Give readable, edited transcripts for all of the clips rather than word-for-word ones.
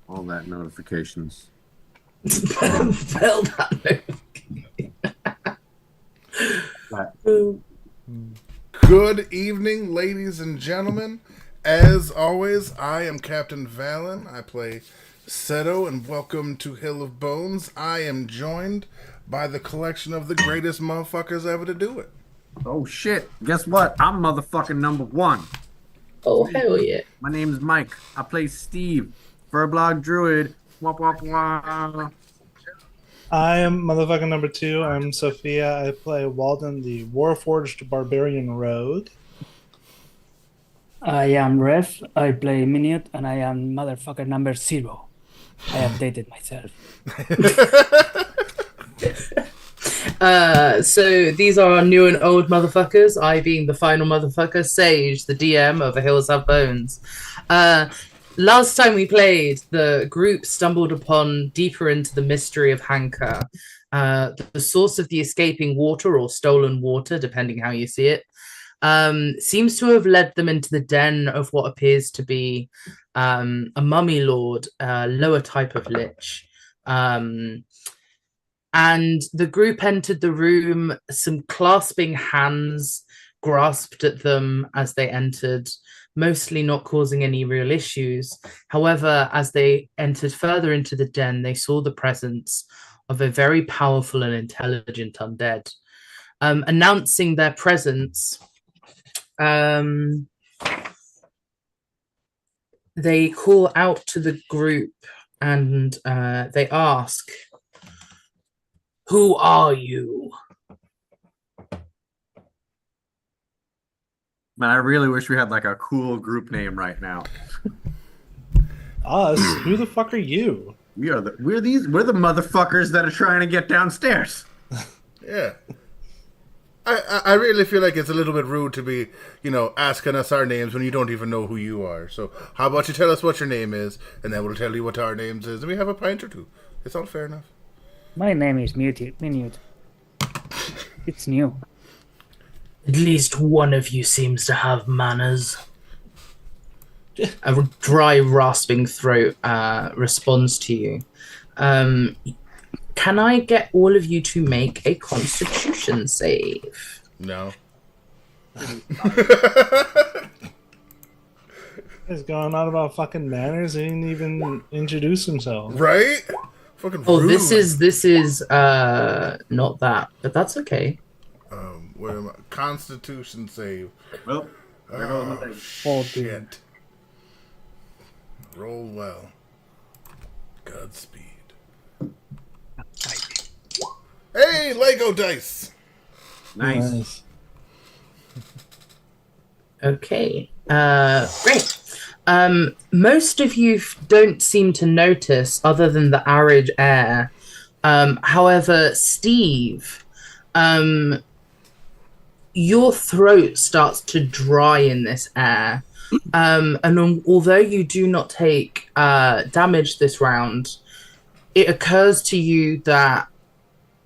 All that notifications. Failed that note. Good evening, ladies and gentlemen. As always, I am Captain Valen. I play Seto, and welcome to Hill of Bones. I am joined by the collection of the greatest motherfuckers ever to do it. Oh shit! Guess what? I'm motherfucking number one. Oh, hell yeah. My name's Mike. I play Steve, Furblog Druid. Wah, wah, wah. I am motherfucking number 2. I'm Sophia. I play Walden, the Warforged Barbarian Rogue. I am Ref. I play Minute, and I am motherfucker number 0. I updated myself. So these are our new and old motherfuckers. I being the final motherfucker, Sage, the DM of A Hills Have Bones. Last time we played, the group stumbled upon deeper into the mystery of Hanka, the source of the escaping water or stolen water, depending how you see it. Seems to have led them into the den of what appears to be a mummy lord, lower type of lich. And the group entered the room, some clasping hands grasped at them as they entered, mostly not causing any real issues. However, as they entered further into the den, they saw the presence of a very powerful and intelligent undead. Announcing their presence, they call out to the group and they ask, "Who are you?" Man, I really wish we had like a cool group name right now. Us? Who the fuck are you? We're the motherfuckers that are trying to get downstairs. Yeah. I really feel like it's a little bit rude to be, asking us our names when you don't even know who you are. So how about you tell us what your name is, and then we'll tell you what our names is, and we have a pint or two. It's all fair enough. My name is Minute. It's new. At least one of you seems to have manners. A dry, rasping throat responds to you. Can I get all of you to make a Constitution save? No. He's going on about fucking manners. He didn't even introduce himself. Right? Fucking Oh, rude. this is not that, but that's okay. Where am I? Constitution save. Well, Oh, shit. Roll well. Godspeed. Hey, Lego dice! nice. Okay. Great. Most of you don't seem to notice other than the arid air. However, Steve, your throat starts to dry in this air. And although you do not take damage this round, it occurs to you that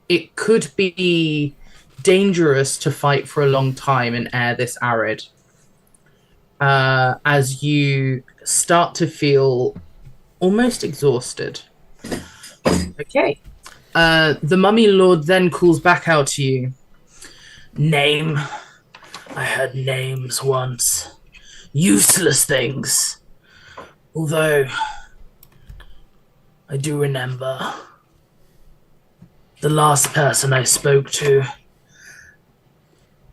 it could be dangerous to fight for a long time in air this arid. As you start to feel almost exhausted. Okay. The mummy lord then calls back out to you. Name. I had names once. Useless things. Although, I do remember the last person I spoke to.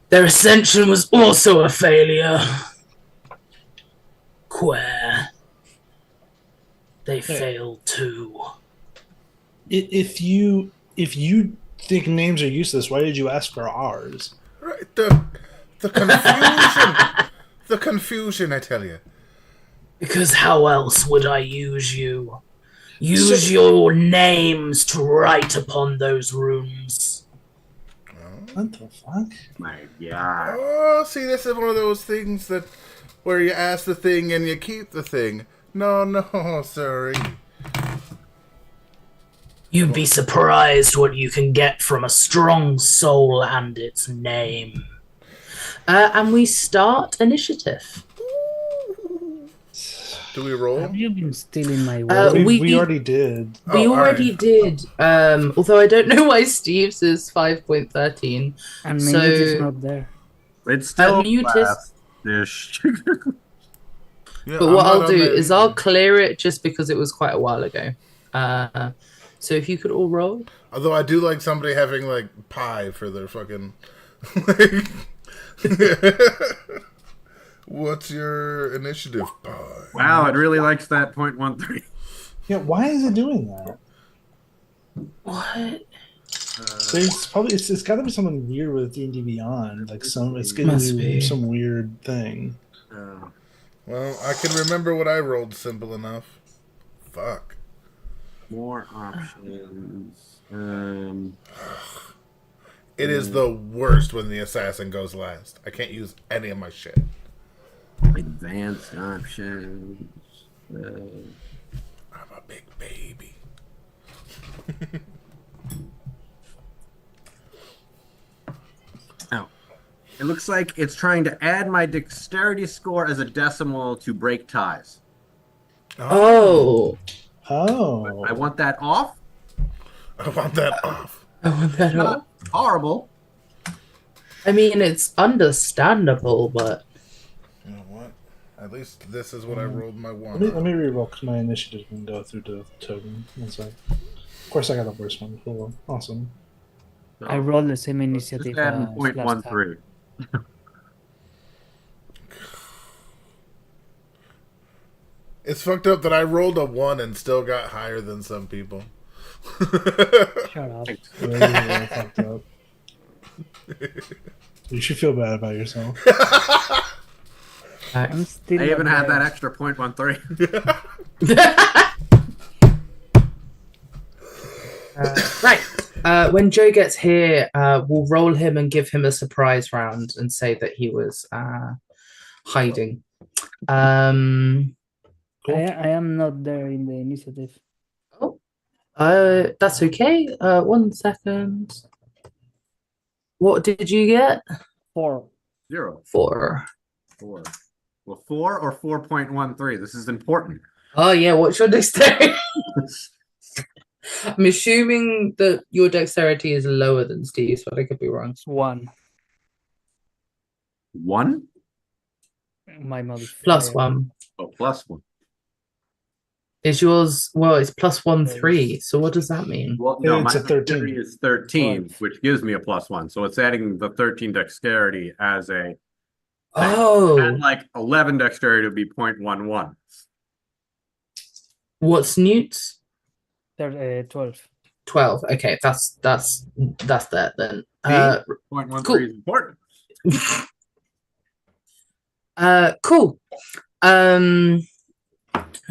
Their ascension was also a failure. Quare. They failed too. If you think names are useless, why did you ask for ours? Right, the confusion. The confusion, I tell you. Because how else would I use you? Use your names to write upon those runes. What the fuck? My God. Oh, see, this is one of those things where you ask the thing and you keep the thing. No, sorry. You'd be surprised what you can get from a strong soul and its name. And we start initiative. Do we roll? Have you been stealing my Uh, work? we- We already did. We Oh, already alright. did. Although I don't know why Steve's is 5.13. And so- Minute is not there. It's still Mutis. last-ish. Yeah, But I'm what not I'll on do there is either. I'll clear it just because it was quite a while ago. So if you could all roll. Although I do like somebody having like pie for their fucking. What's your initiative pie? Wow, it really likes that 0.13. Yeah, why is it doing that? What? There's probably it's got to be something weird with D&D Beyond. Like it's giving Must you be. some weird thing. Well, I can remember what I rolled simple enough. Fuck. More options. It is the worst when the assassin goes last. I can't use any of my shit. Advanced options. I'm a big baby. Oh. It looks like it's trying to add my dexterity score as a decimal to break ties. Oh. Oh, I want that off. I want that off. I want that Not up. horrible. I mean, it's understandable, but You know what? At least this is what I rolled my one. let me reroll because my initiative can go through the token. One sec. Of course, I got the worst one. Cool, awesome. I rolled the same initiative Just adding as last time. 0.13. It's fucked up that I rolled a 1 and still got higher than some people. Shut up. Really fucked up. You should feel bad about yourself. I'm still I even not had that there. extra 0.13. right. When Joe gets here, we'll roll him and give him a surprise round and say that he was hiding. I am not there in the initiative. That's okay. 1 second. What did you get? 4. 0. 4. 4. Well, 4 or 4.13. This is important. Oh yeah, what's your dexterity? I'm assuming that your dexterity is lower than Steve's, but I could be wrong. 1. 1? My modifier. +1. Oh, +1. Is yours? Well, it's +1 3. So what does that mean? Well, no, It's my a 13. dexterity is 13, 12. which gives me a +1. So it's adding the 13 dexterity as a. Oh, Add like 11 dexterity to be 0.11. what's Newt's? 12. 12. Okay, that's that then. 0.13 cool. is important. Cool. At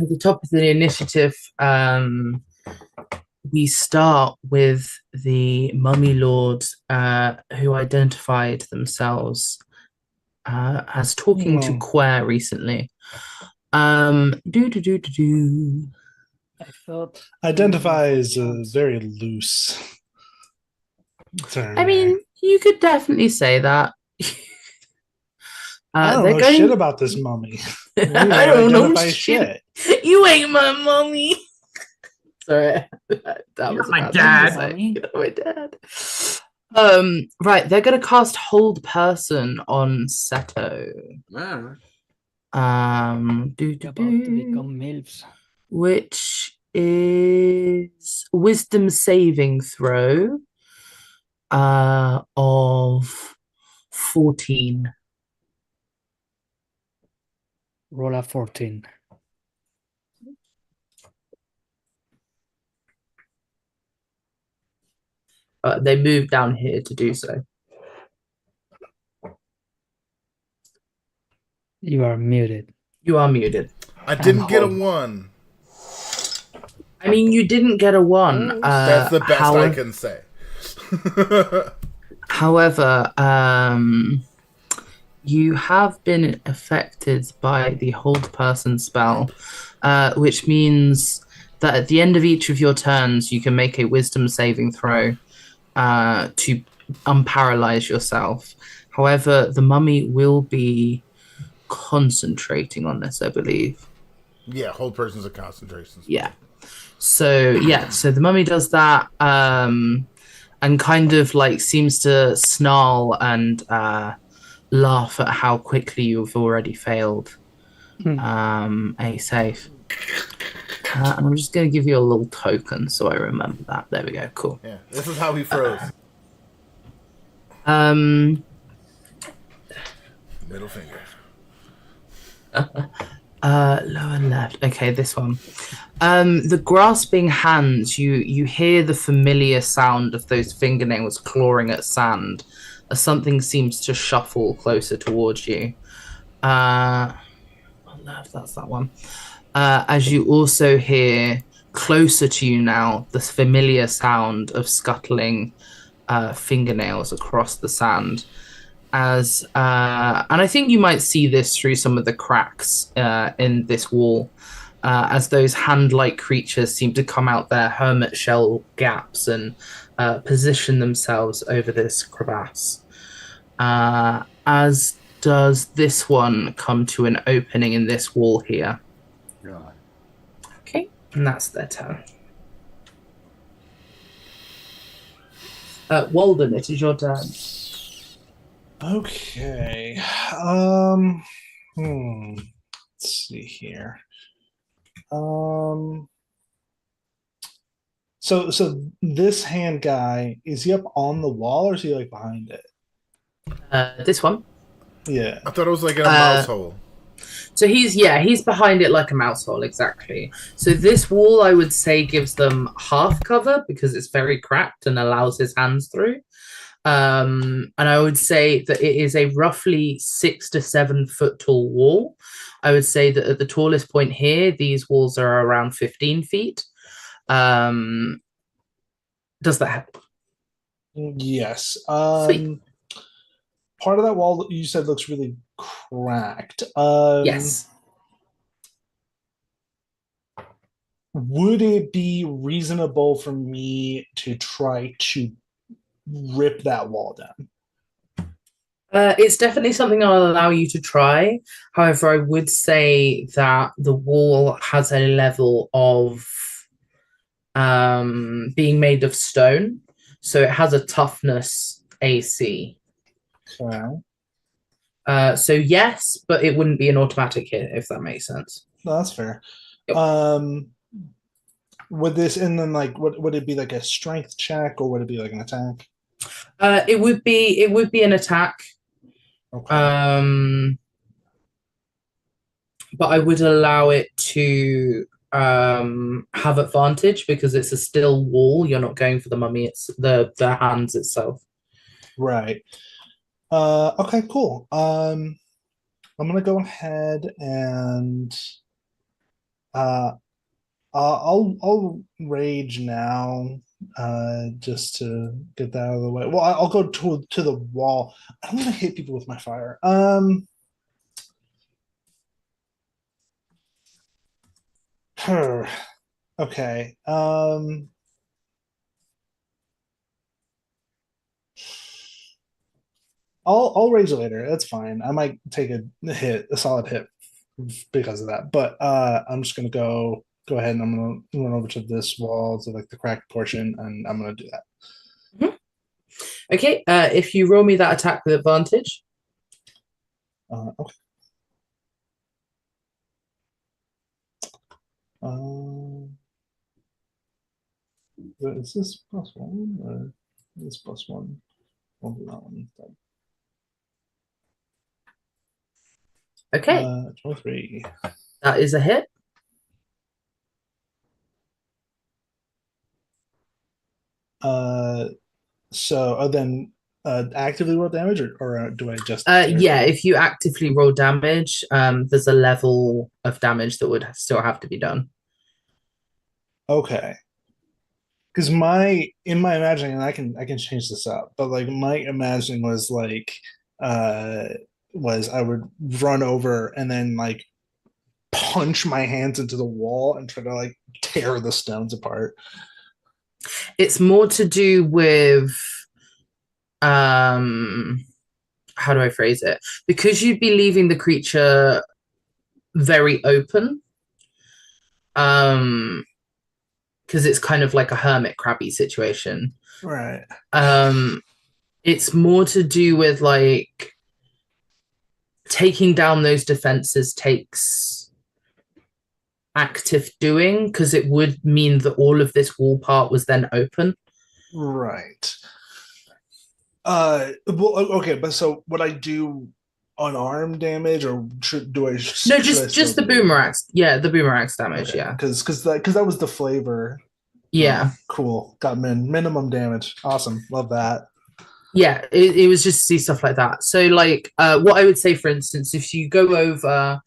the top of the initiative, we start with the mummy lords who identified themselves as talking to Quare recently. I thought. Identify is a very loose term. I mean, you could definitely say that. I don't they're know going- shit about this mummy. I don't know Identify shit. You ain't my mummy. Sorry, that You're was a my bad dad. thing to say. You're my dad. Right, they're gonna cast Hold Person on Seto. Ah, About to become MILFs. Which is Wisdom saving throw of 14. Roll a 14. They moved down here to do so. You are muted. You are muted. I didn't get a 1. I mean, you didn't get a 1. That's the best I can say. However, you have been affected by the Hold Person spell, which means that at the end of each of your turns, you can make a Wisdom saving throw to unparalyze yourself. However, the mummy will be concentrating on this, I believe. Yeah, hold person's a concentration spell. Yeah. So the mummy does that, and kind of like seems to snarl and laugh at how quickly you've already failed a save. And I'm just going to give you a little token so I remember that. There we go. Cool. Yeah, this is how he froze. Middle finger. Lower left. Okay, this one. The grasping hands, you hear the familiar sound of those fingernails clawing at sand as something seems to shuffle closer towards you. Left, that's that one. As you also hear closer to you now the familiar sound of scuttling fingernails across the sand. And I think you might see this through some of the cracks in this wall, as those hand-like creatures seem to come out their hermit shell gaps and position themselves over this crevasse. As does this one come to an opening in this wall here. God. Okay, and that's their turn. Walden, it is your turn. Okay. Let's see here. So this hand guy, is he up on the wall or is he like behind it? This one. Yeah. I thought it was like in a mouse hole. So he's behind it like a mouse hole, exactly. So this wall, I would say, gives them half cover because it's very cracked and allows his hands through. And I would say that it is a roughly 6 to 7 foot tall wall. I would say that at the tallest point here, these walls are around 15 feet. Does that help? Yes. Sweet. Part of that wall you said looks really cracked. Yes. Would it be reasonable for me to try to rip that wall down? It's definitely something I'll allow you to try. However, I would say that the wall has a level of being made of stone, so it has a toughness AC. Okay. So yes, but it wouldn't be an automatic hit, if that makes sense. No, that's fair. Yep. Would this, and then like, would it be like a strength check or would it be like an attack? It would be an attack. Okay. But I would allow it to have advantage because it's a still wall. You're not going for the mummy, it's the hands itself. Right. Okay, cool. I'm gonna go ahead and I'll rage now, just to get that out of the way. Well, I'll go to the wall. I don't want to hit people with my fire. Okay. I'll raise it later. That's fine. I might take a solid hit because of that. But I'm just gonna go ahead and I'm gonna run over to this wall to like the cracked portion, and I'm gonna do that. Mm-hmm. Okay. If you roll me that attack with advantage. Okay. Is this plus one or is this plus one? Okay. 23. That is a hit. So then actively roll damage or do I just yeah, if you actively roll damage, there's a level of damage that would still have to be done. Okay. Because in my imagining, and I can change this up, but like my imagining was like was I would run over and then like punch my hands into the wall and try to like tear the stones apart. It's more to do with how do I phrase it? Because you'd be leaving the creature very open, because it's kind of like a hermit crabby situation. Right. It's more to do with like taking down those defenses takes active doing, because it would mean that all of this wall part was then open. Right. Well, okay, but so would I do unarmed damage, or do I? No, just the boomerangs. Yeah, the boomerangs damage. Okay. Yeah, because that was the flavor. Yeah. Cool. Got minimum damage. Awesome. Love that. Yeah, it was just to see stuff like that. So like what I would say, for instance, if you go over,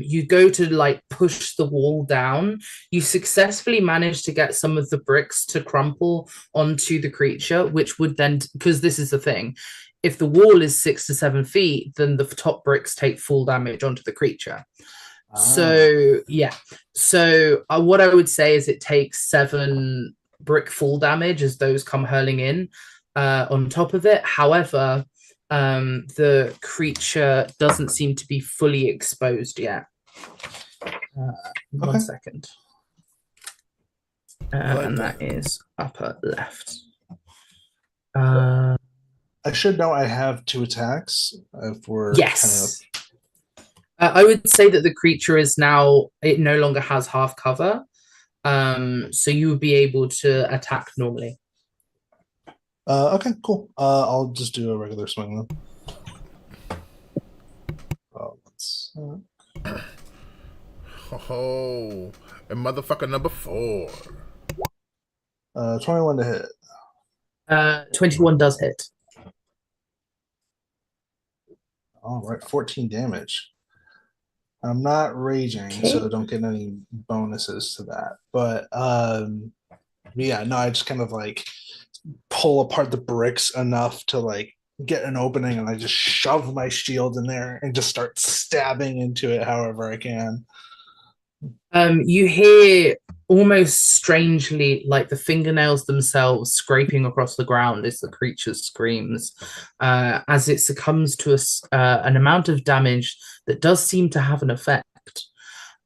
you go to like push the wall down, you successfully manage to get some of the bricks to crumple onto the creature, which would then, because this is the thing, if the wall is 6 to 7 feet, then the top bricks take full damage onto the creature. So yeah, so what I would say is it takes 7 brick full damage as those come hurling in on top of it. However, the creature doesn't seem to be fully exposed yet. One second. And that is upper left. I should know I have 2 attacks. If we're yes. I would say that the creature is now, it no longer has half cover. So you would be able to attack normally. Okay, cool. I'll just do a regular swing then. Oh, and motherfucker number 4. 21 to hit. 21 does hit. All right, 14 damage. I'm not raging, so don't get any bonuses to that. But yeah, no, I just kind of like pull apart the bricks enough to like get an opening, and I just shove my shield in there and just start stabbing into it however I can. You hear almost strangely like the fingernails themselves scraping across the ground as the creature screams, as it succumbs to an amount of damage that does seem to have an effect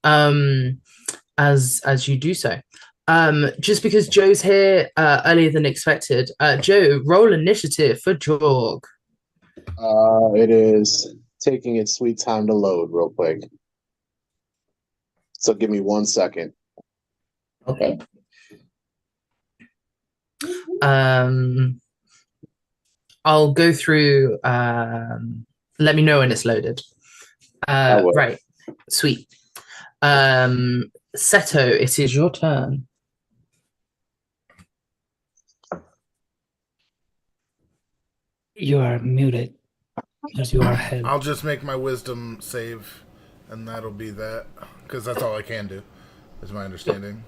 as you do so. Just because Joe's here earlier than expected, Joe, roll initiative for Jorg. It is taking its sweet time to load real quick. So give me 1 second. Okay. I'll go through. Let me know when it's loaded. Right. Sweet. Seto, it is your turn. You are muted. As you are held. I'll just make my wisdom save, and that'll be that, because that's all I can do, is my understanding.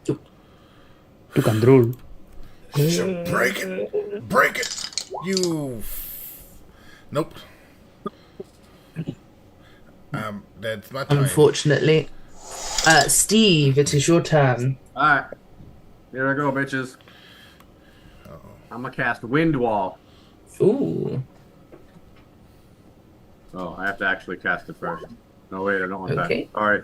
You can drool. Break it! Break it! You... Nope. That's my turn. Unfortunately. Steve, it is your turn. Alright. Here I go, bitches. I'm gonna cast Wind Wall. Ooh. Oh, I have to actually cast it first. No, wait, I don't want Okay. that. Alright.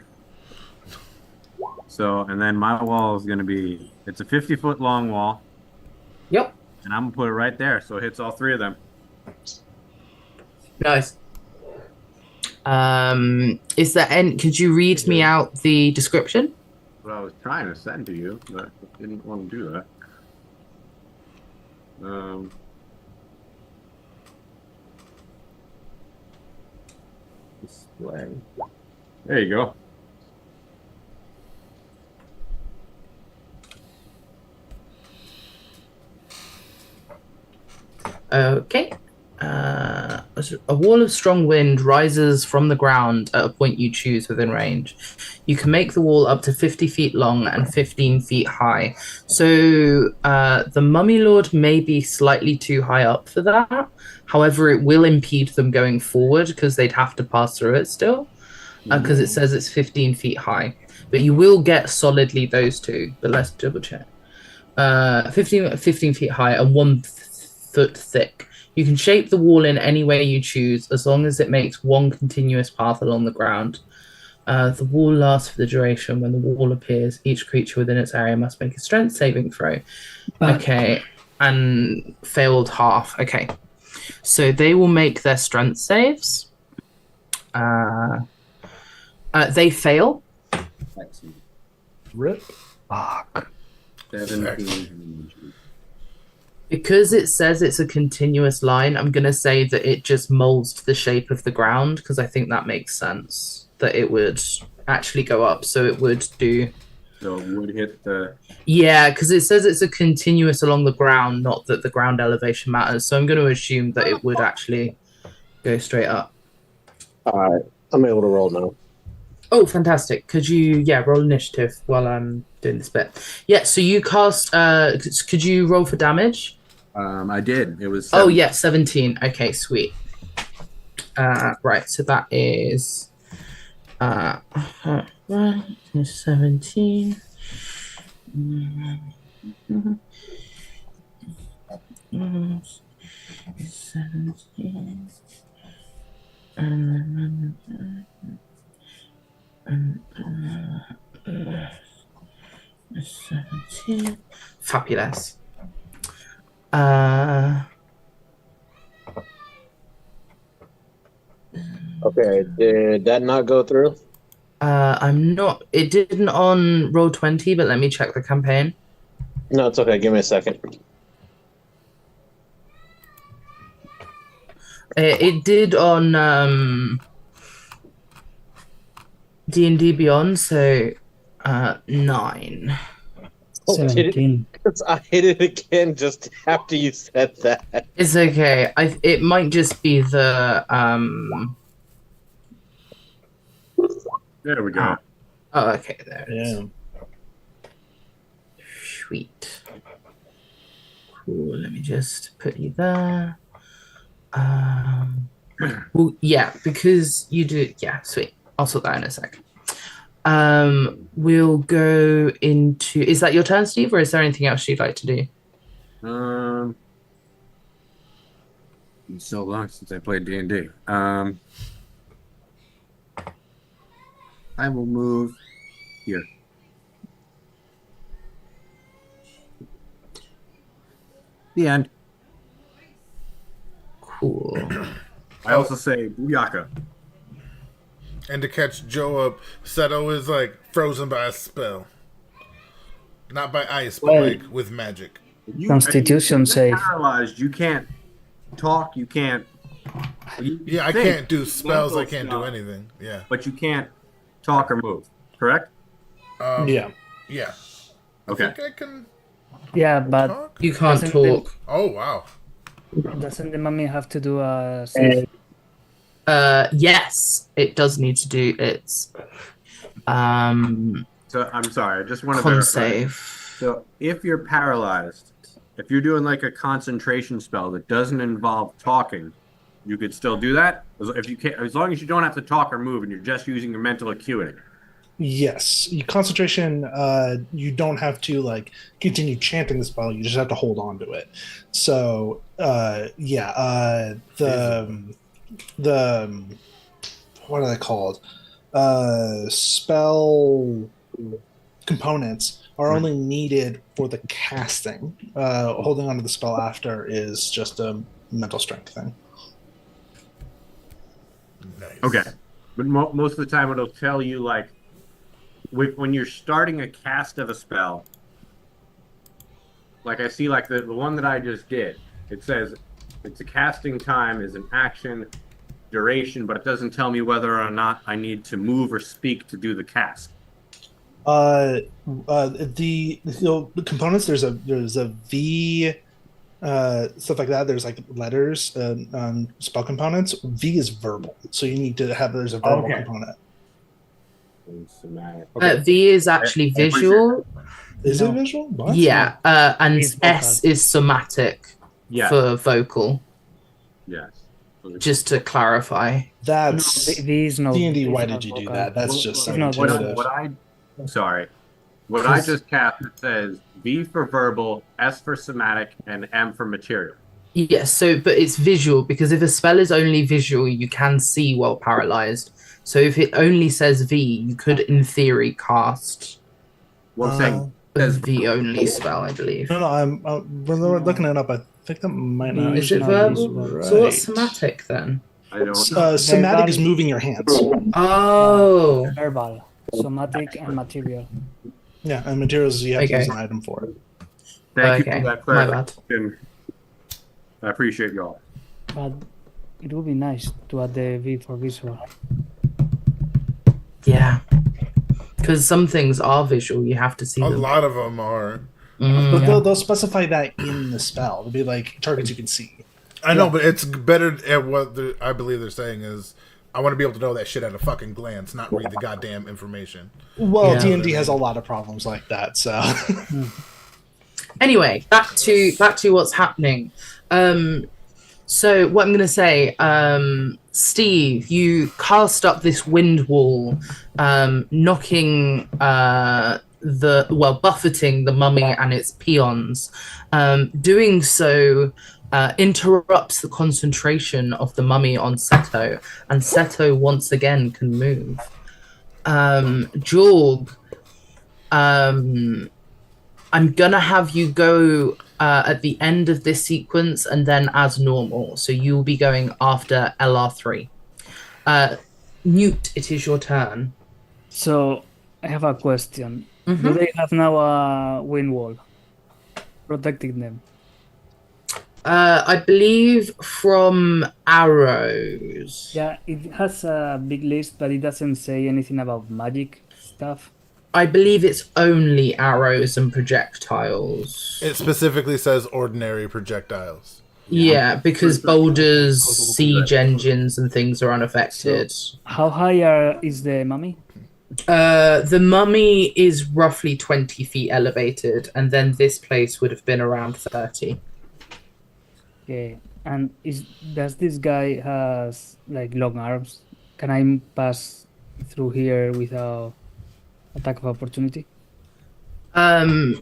So, and then my wall is going to be, it's a 50-foot long wall. Yep. And I'm going to put it right there, so it hits all 3 of them. Nice. Is there any, could you read me out the description? What I was trying to send to you, but I didn't want to do that. Display. There you go. Okay. A wall of strong wind rises from the ground at a point you choose within range. You can make the wall up to 50 feet long and 15 feet high. So the Mummy Lord may be slightly too high up for that. However, it will impede them going forward because they'd have to pass through it still, because it says it's 15 feet high. But you will get solidly those 2. But let's double check. 15 feet high and 1 foot thick. You can shape the wall in any way you choose, as long as it makes one continuous path along the ground. The wall lasts for the duration. When the wall appears, each creature within its area must make a strength saving throw. But Okay, and failed half. Okay, so they will make their strength saves. They fail. Excellent. Rip. fuck. 17. Because it says it's a continuous line, I'm going to say that it just molds to the shape of the ground, because I think that makes sense. That it would actually go up, so it would do... So it would hit the... Yeah, because it says it's a continuous along the ground, not that the ground elevation matters. So I'm going to assume that it would actually go straight up. All right, I'm able to roll now. Oh, fantastic. Could you, roll initiative while I'm doing this bit? Yeah, so you cast, could you roll for damage? I did. It was... Oh, yeah, 17. Okay, sweet. Right, so that is... 17. Mm, 17. And 17. Fabulous. Okay, did that not go through? I'm not. It didn't on Roll20, but let me check the campaign. No, it's okay. Give me a second. It did on D&D Beyond, so 9. Oh, did it? 17. I hit it again just after you said that. It's okay. It might just be the There we go. Oh, okay, there it is. Yeah. Sweet. Cool. Let me just put you there. Well, yeah, because you do. Yeah, sweet. I'll sort that in a sec. We'll go into. Is that your turn, Steve, or is there anything else you'd like to do? It's so long since I played D&D. I will move here. The end. Cool. I also say Booyaka. And to catch Joe up, Seto is like frozen by a spell. Not by ice, but Well- like with magic. Constitution if you're save. Paralyzed. You can't talk. You can't. Yeah, I think. can't do spells. I Mental can't do stuff, anything. Yeah. But you can't talk or move. Correct? Yeah. Okay. I think I can Yeah, but talk. You can't Doesn't talk. Oh, wow. doesn't the mummy have to do a save? Yes, it does need to do its So I'm sorry. I just want to con verify. save. So if you're paralyzed, if you're doing like a concentration spell that doesn't involve talking, you could still do that. If you can, as long as you don't have to talk or move, and you're just using your mental acuity. Yes, your concentration. You don't have to like continue chanting the spell. You just have to hold on to it. So, the what are they called? Spell components are only needed for the casting. Holding onto the spell after is just a mental strength thing. Nice. Okay, but most of the time it'll tell you like when you're starting a cast of a spell. Like I see, like the one that I just did, it says it's a casting time is an action duration, but it doesn't tell me whether or not I need to move or speak to do the cast. The components there's a V, stuff like that. There's like letters, spell components. V is verbal, so you need to have there's a verbal Okay. component. V is actually visual. Is No. it visual? What? Yeah, and It's vocal. S is somatic Yeah. for vocal. Yes. Just to clarify. That's These no. D&D. these Why not did you do vocal. that? That's just It's not What vocal. I just cast, it says V for verbal, S for somatic, and M for material. Yes, so but it's visual because if a spell is only visual, you can see while paralyzed. So if it only says V, you could in theory cast Well, I'm saying a V only spell, I believe. No, we're looking it up. I think that might not V Is it not actually be verbal? visual. So what's right. somatic then? I don't know. Somatic is Verbal- moving your hands. Oh, Verbal, somatic, and material. Yeah, and materials you have to Okay. use an item for it. Thank you okay. for that My bad. clarification. I appreciate y'all. But it would be nice to add the V for visual. Yeah. Because some things are visual, you have to see A them. lot of them are. But Yeah. they'll specify that in the spell. It'll be like targets you can see. I know, but it's better at what I believe they're saying is. I want to be able to know that shit at a fucking glance, not read the goddamn information. Well, Yeah. D&D has a lot of problems like that, so Anyway, back to what's happening. So what I'm gonna say, Steve, you cast up this wind wall, knocking buffeting the mummy and its peons. Doing so interrupts the concentration of the mummy on Seto, and Seto once again can move. Jorg, I'm gonna have you go at the end of this sequence and then as normal. So you'll be going after LR3. Newt, it is your turn. So I have a question. Do Mhm. they have now a wind wall protecting them? I believe from arrows. Yeah, it has a big list, but it doesn't say anything about magic stuff. I believe it's only arrows and projectiles. It specifically says ordinary projectiles. Yeah, because boulders, siege engines, and things are unaffected. How high is the mummy? The mummy is roughly 20 feet elevated, and then this place would have been around 30. Okay, and does this guy has like long arms? Can I pass through here without attack of opportunity?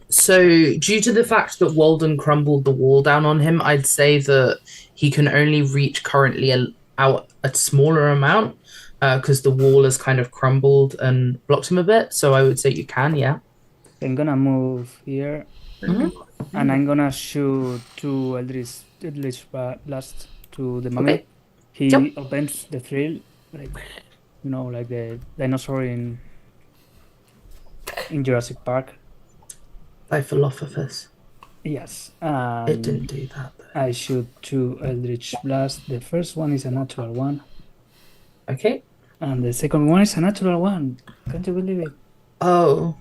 So due to the fact that Walden crumbled the wall down on him, I'd say that he can only reach currently out a smaller amount because the wall has kind of crumbled and blocked him a bit. So I would say you can, yeah. I'm gonna move here, and I'm gonna shoot two Eldritch Blast to the mummy. Okay. He Yep. opens the thrill, like like the dinosaur in Jurassic Park. Dilophosaurus. Yes, It didn't do that. Though. I shoot two Eldritch Blast. The first one is a natural one, Okay. and the second one is a natural one. Can't you believe it? Oh.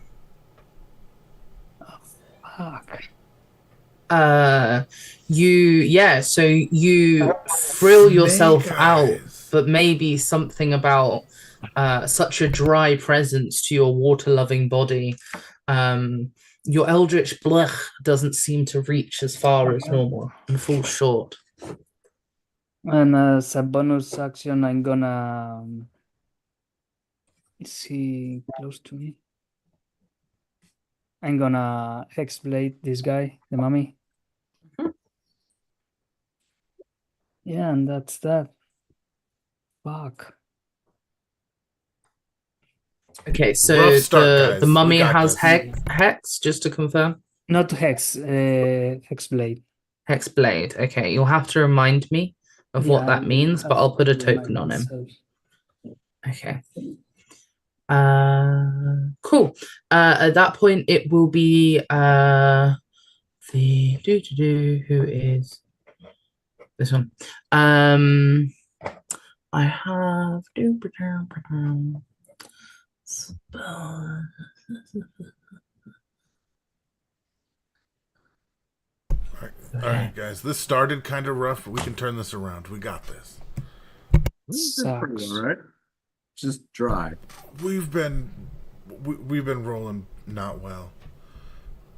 Fuck. So you frill yourself Snake out, eyes. but maybe something about such a dry presence to your water-loving body. Your Eldritch Blech doesn't seem to reach as far as normal and falls short. And as a bonus action, I'm gonna. Is he close to me? I'm gonna Hexblade this guy, the mummy. Yeah, and that's that. Fuck. Okay, so Rough start, the guys. the We mummy got has this. hex, just to confirm. Not Hex, Hexblade. Hex blade. Okay, you'll have to remind me of what Yeah, that means, but I'll put a to remind token on him. myself. Okay. Cool. At that point, it will be the who is this one? I have spell. All right, guys. This started kind of rough, but we can turn this around. We got this. This is pretty Sucks. all right. Just dry. We've been rolling not well.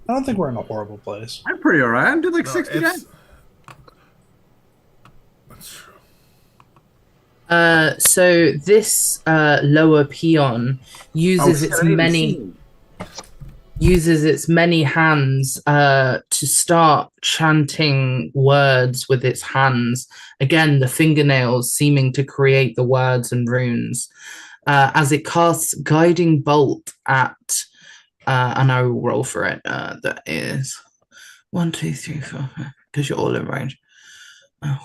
I don't think we're in a horrible place. I'm pretty all right. I'm doing like No, 60 guys. That's true. So this lower peon uses its I didn't many. see him. uses its many hands to start chanting words with its hands. Again, the fingernails seeming to create the words and runes. As it casts Guiding Bolt at, and I will roll for it. That is 1, 2, 3, 4, because you're all in range.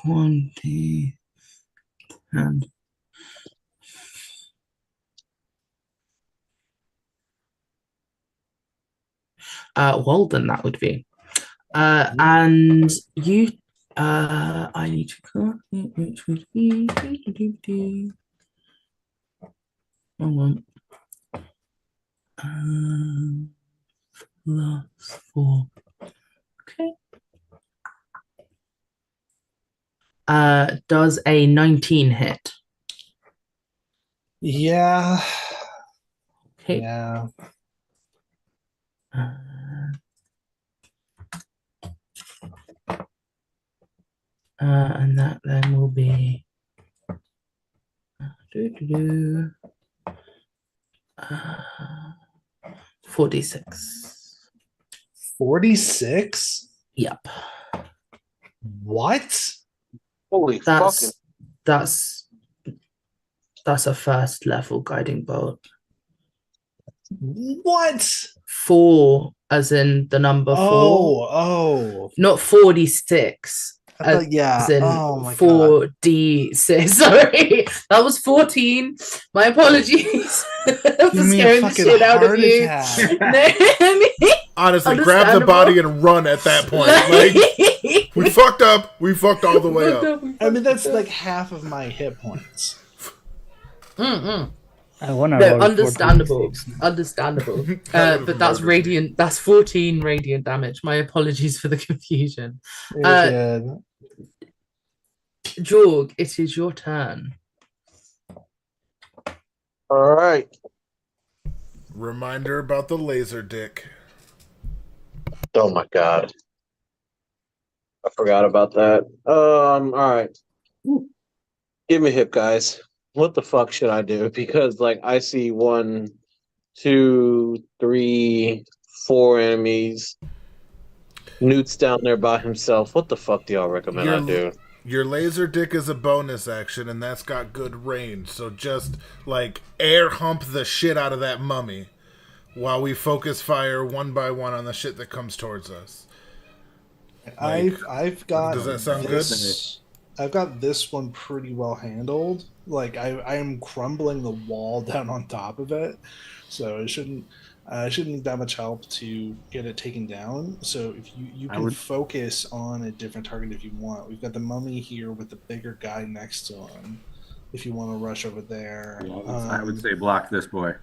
1, 2, and Walden, that would be. And you, I need to call it, which would be. Hold on. +4. Okay. Does a 19 hit? Yeah. Okay. Yeah. And that then will be 46. 46? Yep. What? Holy fucking. That's a first level guiding bolt. What? 4 as in the number 4. Oh. Not 46. I thought, yeah. As in Oh my god. 4d6. Sorry, that was 14. My apologies for Give me a scaring the fucking shit out of heart you. attack. Honestly, grab the body and run at that point. Like, we fucked up. We fucked all the way up. I mean, that's like half of my hit points. I wanna No, roll understandable. 46. Understandable. That would've But that's murdered me. radiant. That's 14 radiant damage. My apologies for the confusion. You're good. Jorg, it is your turn. All right. Reminder about the laser dick. Oh my god. I forgot about that. All right. Give me a hip, guys. What the fuck should I do? Because like I see 1, 2, 3, 4 enemies. Newt's down there by himself. What the fuck do y'all recommend I do? Your laser dick is a bonus action, and that's got good range. So just like air hump the shit out of that mummy, while we focus fire one by one on the shit that comes towards us. I've got. Does that sound this, good? I've got this one pretty well handled. Like I am crumbling the wall down on top of it, so it shouldn't need that much help to get it taken down. So if you can focus on a different target if you want. We've got the mummy here with the bigger guy next to him. If you want to rush over there, I would say block this boy.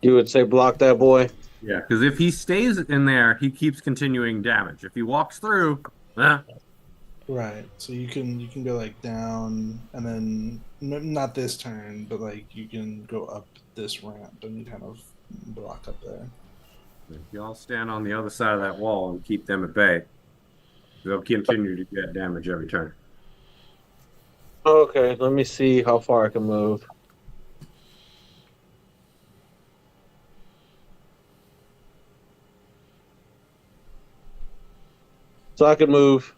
You would say block that boy? Yeah, because if he stays in there, he keeps continuing damage. If he walks through, right. So you can go like down, and then not this turn, but like you can go up this ramp and kind of block up there. if y'all stand on the other side of that wall and keep them at bay, they'll continue to get damage every turn. Okay, let me see how far I can move. So I can move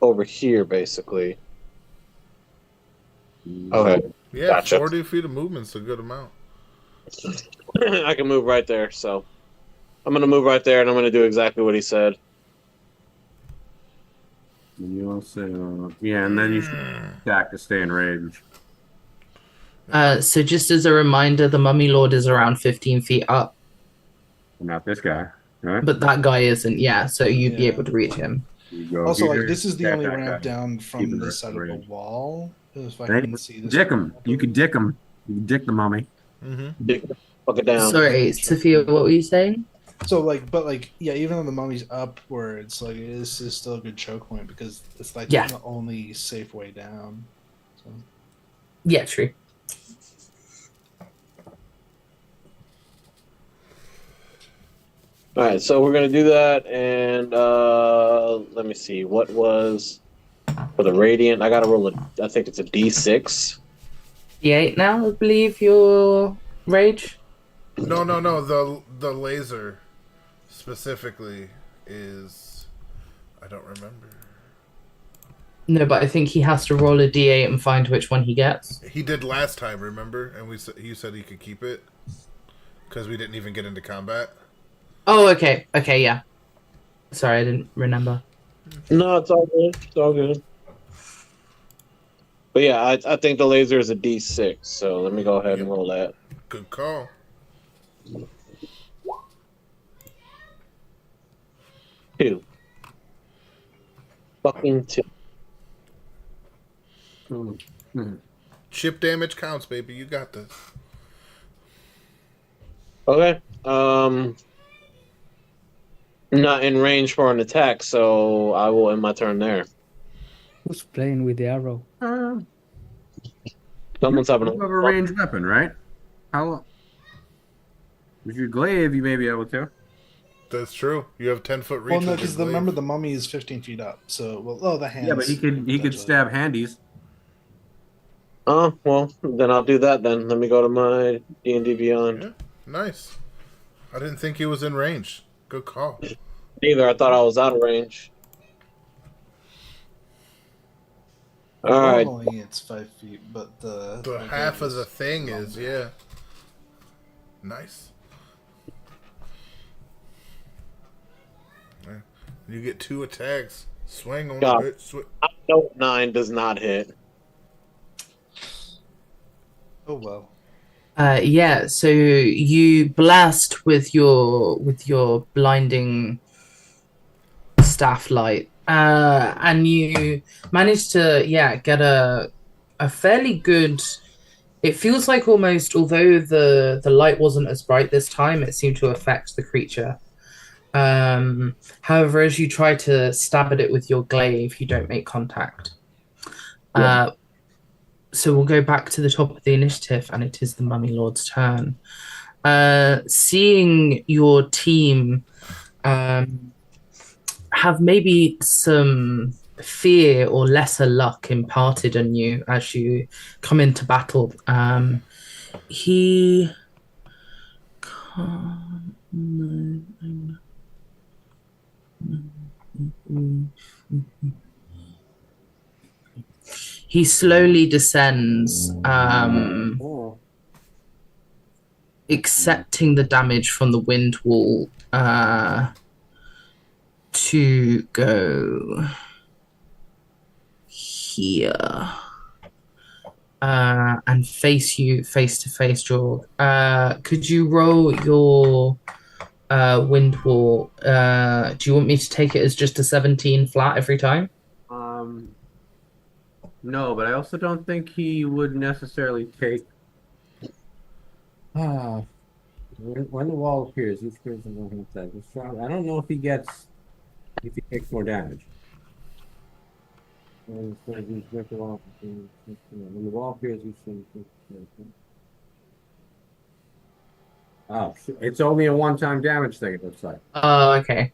over here, basically. Okay. Yeah, Gotcha. 40 feet of movement's a good amount. I can move right there, so I'm going to move right there, and I'm going to do exactly what he said. And you also, yeah, and then you should attack to stay in range. So just as a reminder, the Mummy Lord is around 15 feet up, Not this guy, right? but that guy isn't. Yeah, so you'd be Yeah. able to reach him. You go Also, here, like this is the attack only that ramp guy. down Keep from him this side of the range. wall. If I And can see this. dick him. You could dick him. You can dick the mummy. Mm-hmm. Fuck it down. Sorry, Sophia, what were you saying? So like, but like, yeah, even though the mummy's upwards, like this is still a good choke point because it's like Yeah. the only safe way down. So. Yeah, true. All right, so we're going to do that, and let me see. What was for the Radiant? I got to roll I think it's a D6. D8 now, I believe, your rage. No. The laser specifically is. I don't remember. No, but I think he has to roll a d8 and find which one he gets. He did last time, remember? And he said he could keep it because we didn't even get into combat. Oh, okay. Okay, yeah. Sorry, I didn't remember. No, it's all good. It's all good. But yeah, I think the laser is a D6, so let me go ahead and roll that. Good call. Two. Fucking two. Chip damage counts, baby. You got this. Okay. Not in range for an attack, so I will end my turn there. Who's playing with the arrow? Someone's having You have a ranged weapon, right? How? With your glaive, you may be able to. That's true. You have 10-foot reach. Well, no, with your because glaive. remember the mummy is 15 feet up. So, the hands. Yeah, but he could potentially. stab handies. Oh, well, then I'll do that then. Let me go to my D&D Beyond. Yeah, nice. I didn't think he was in range. Good call. Neither. I thought I was out of range. All right. Normally it's 5 feet, but The half of the thing is, yeah. Nice. Yeah. You get 2 attacks. Swing on God. it. No, 9 does not hit. Oh well. Yeah, so you blast with your blinding staff light, and you manage to get a fairly good. It feels like almost, although the light wasn't as bright this time, it seemed to affect the creature. However, as you try to stab at it with your glaive, you don't make contact. Yeah. So we'll go back to the top of the initiative, and it is the Mummy Lord's turn. Seeing your team have maybe some fear or lesser luck imparted on you as you come into battle, he he slowly descends, accepting the damage from the wind wall to go here and face you face to face, Jorg. Could you roll your wind wall? Do you want me to take it as just a 17 flat every time? No, but I also don't think he would necessarily take. When the wall appears, each person will hit that. I don't know if he takes more damage. When the wall appears, oh, it's only a one-time damage thing. It looks like. Oh, okay.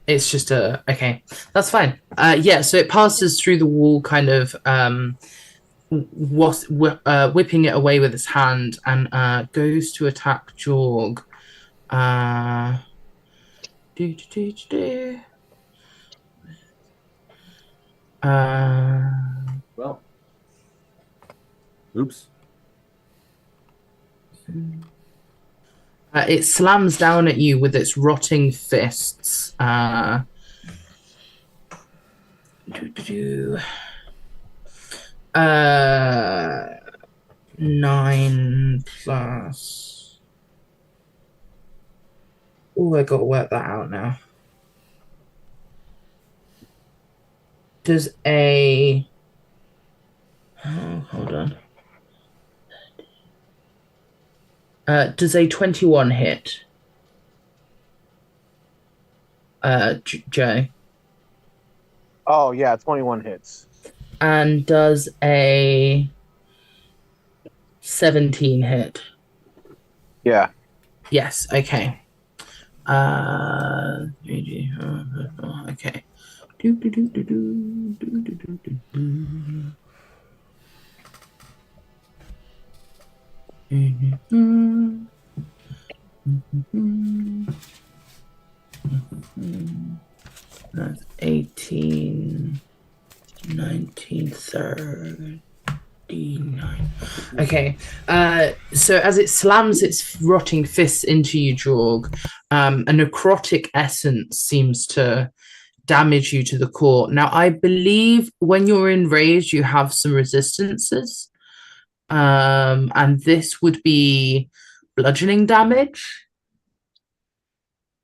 It's just okay. That's fine. Yeah. So it passes through the wall, kind of whipping it away with its hand, and goes to attack Jorg. Well, oops. It slams down at you with its rotting fists. 9 plus. Oh, I got to work that out now. Does a. Oh, hold on. Does a 21 hit? Joe. Oh, yeah, 21 hits. And does a 17 hit? Yeah. Yes, okay. Okay. That's 18, 19, 39. Okay. So as it slams its rotting fists into you, Jorg, a necrotic essence seems to damage you to the core. Now, I believe when you're enraged, you have some resistances. And this would be bludgeoning damage.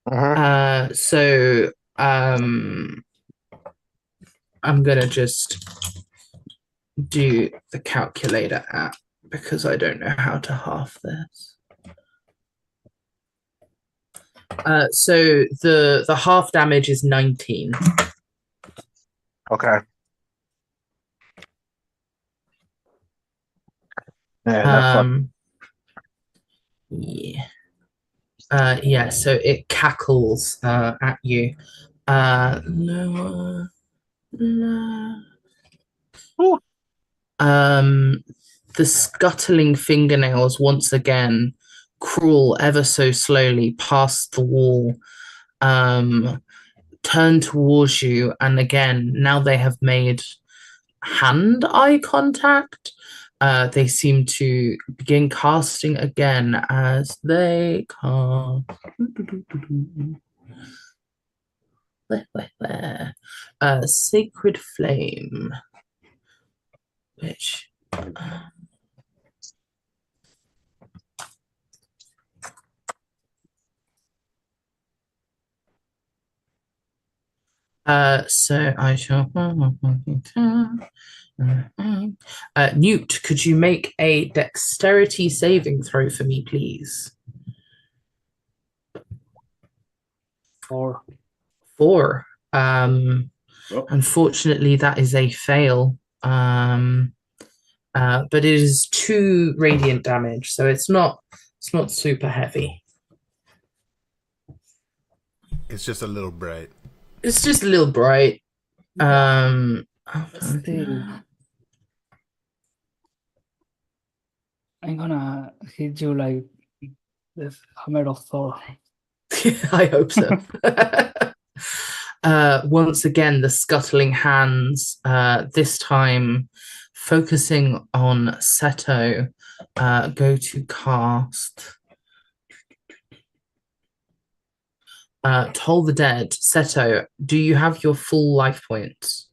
So I'm gonna just do the calculator app because I don't know how to half this. So the half damage is 19. Okay. Yeah, Yeah. Yeah, so it cackles at you. Lower. The scuttling fingernails once again crawl ever so slowly past the wall, turn towards you, and again, now they have made hand-eye contact. They seem to begin casting again as they cast. Sacred Flame, which so I shall. Newt, could you make a dexterity saving throw for me, please? 4. 4. Unfortunately, that is a fail. But it is 2 radiant damage, so it's not super heavy. It's just a little bright. It's just a little bright. Still, I'm gonna hit you like the hammer of Thor. I hope so. Once again, the scuttling hands, this time focusing on Seto, go to cast. Toll the Dead. Seto, do you have your full life points?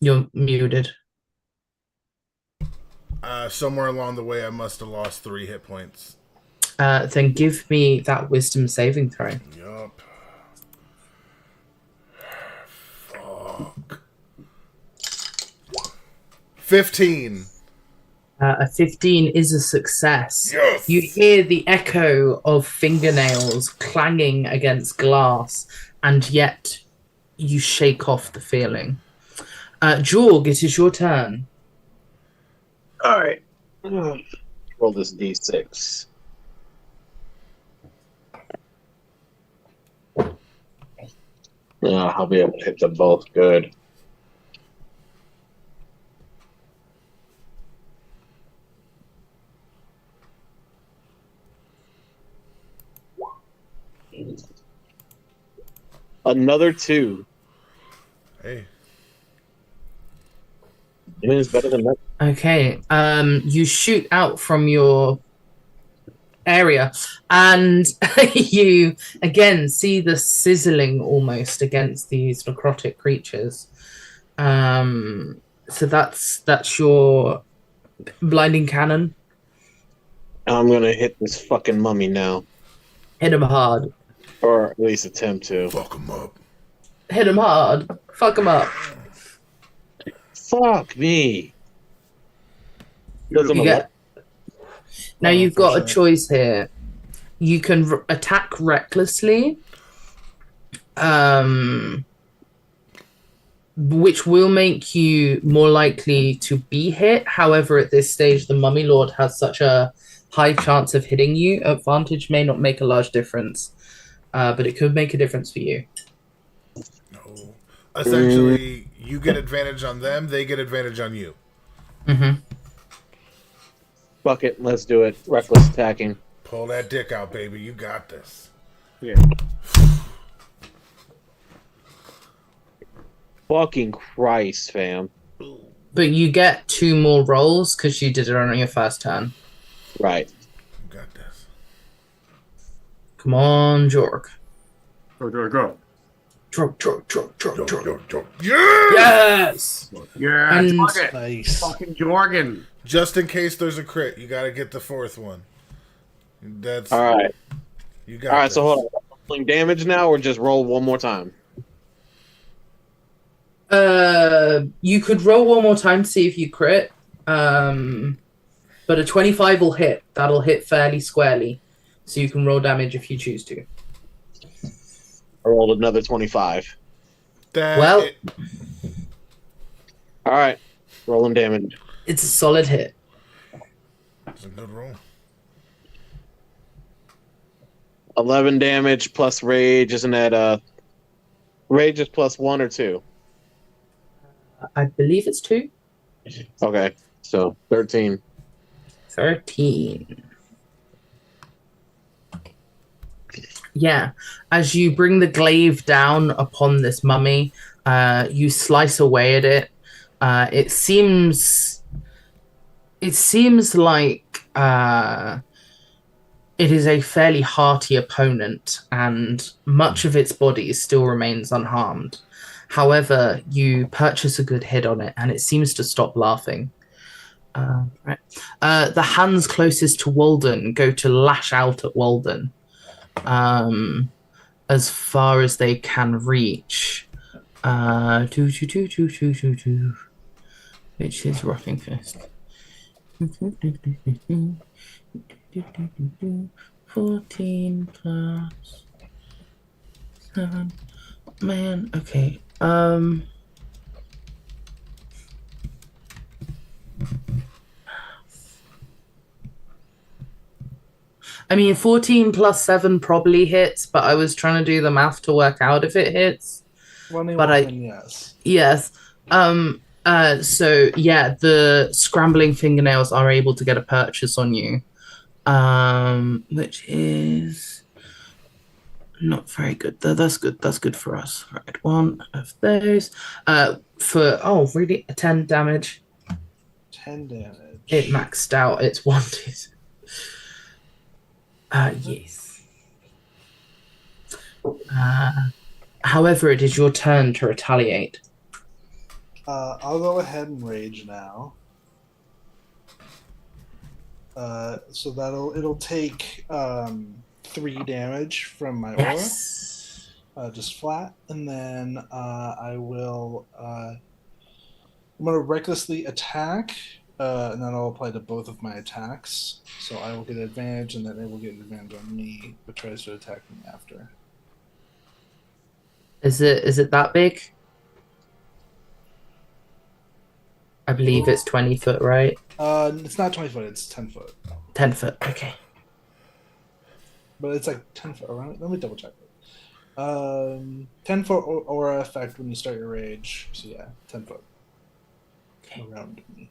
You're muted. Somewhere along the way, I must have lost 3 hit points. Then give me that wisdom saving throw. Yup. Fuck. 15. A 15 is a success. Yes! You hear the echo of fingernails clanging against glass, and yet you shake off the feeling. Jorg, it is your turn. All right. Roll this d6. Yeah, I'll be able to hit them both good. Another 2. Hey. It is better than that. Okay. You shoot out from your area, and you again see the sizzling almost against these necrotic creatures. So that's your blinding cannon. I'm gonna hit this fucking mummy now, Hit him hard. or at least attempt to. Fuck him up. Hit him hard. Fuck him up. Fuck me. Doesn't You matter. get... Now you've got a unfortunately. choice here. You can attack recklessly, which will make you more likely to be hit. However, at this stage, the Mummy Lord has such a high chance of hitting you. Advantage may not make a large difference, but it could make a difference for you. No. Essentially, you get advantage on them, they get advantage on you. Mm-hmm. Fuck it, let's do it. Reckless attacking. Pull that dick out, baby. You got this. Yeah. Fucking Christ, fam. But you get 2 more rolls because you did it on your first turn. Right. You got this. Come on, Jorg. Go. Jorg. Yeah! Yes! Yeah, And- Jorgen. Nice. Fucking Jorgen. Just in case there's a crit, you got to get the 4th one. That's All right. You got. All right. this. So hold on. Rolling damage now, or just roll one more time? You could roll one more time to see if you crit. But a 25 will hit. That'll hit fairly squarely. So you can roll damage if you choose to. I rolled another 25. Well- All right. Rolling damage. It's a solid hit. It's a good roll. 11 damage plus rage. Isn't that rage is plus 1 or 2? I believe it's 2. Okay. So 13. 13. Yeah. As you bring the glaive down upon this mummy, you slice away at it. It seems like it is a fairly hearty opponent, and much of its body still remains unharmed. However, you purchase a good hit on it, and it seems to stop laughing. Right. The hands closest to Walden go to lash out at Walden as far as they can reach. Which is Rotting Fist. 14 plus 7. Man, okay. I mean, 14 plus 7 probably hits, but I was trying to do the math to work out if it hits. Yes. Yes. So yeah, the scrambling fingernails are able to get a purchase on you. Which is not very good. That's good. That's good for us. Right, one of those. Really? 10 damage. 10 damage. It maxed out its wanted. Yes. However, it is your turn to retaliate. I'll go ahead and rage now. So it'll take 3 damage from my aura. Yes. Just flat, and then I will. I'm gonna recklessly attack, and then I'll apply to both of my attacks. So I will get advantage, and then it will get advantage on me, but tries to attack me after. Is it that big? I believe it's 20 foot, right? It's not 20 foot; it's 10 foot. 10 foot. Okay. But it's like 10 foot around. Let me double check it. 10 foot aura effect when you start your rage. So yeah, 10 foot around me.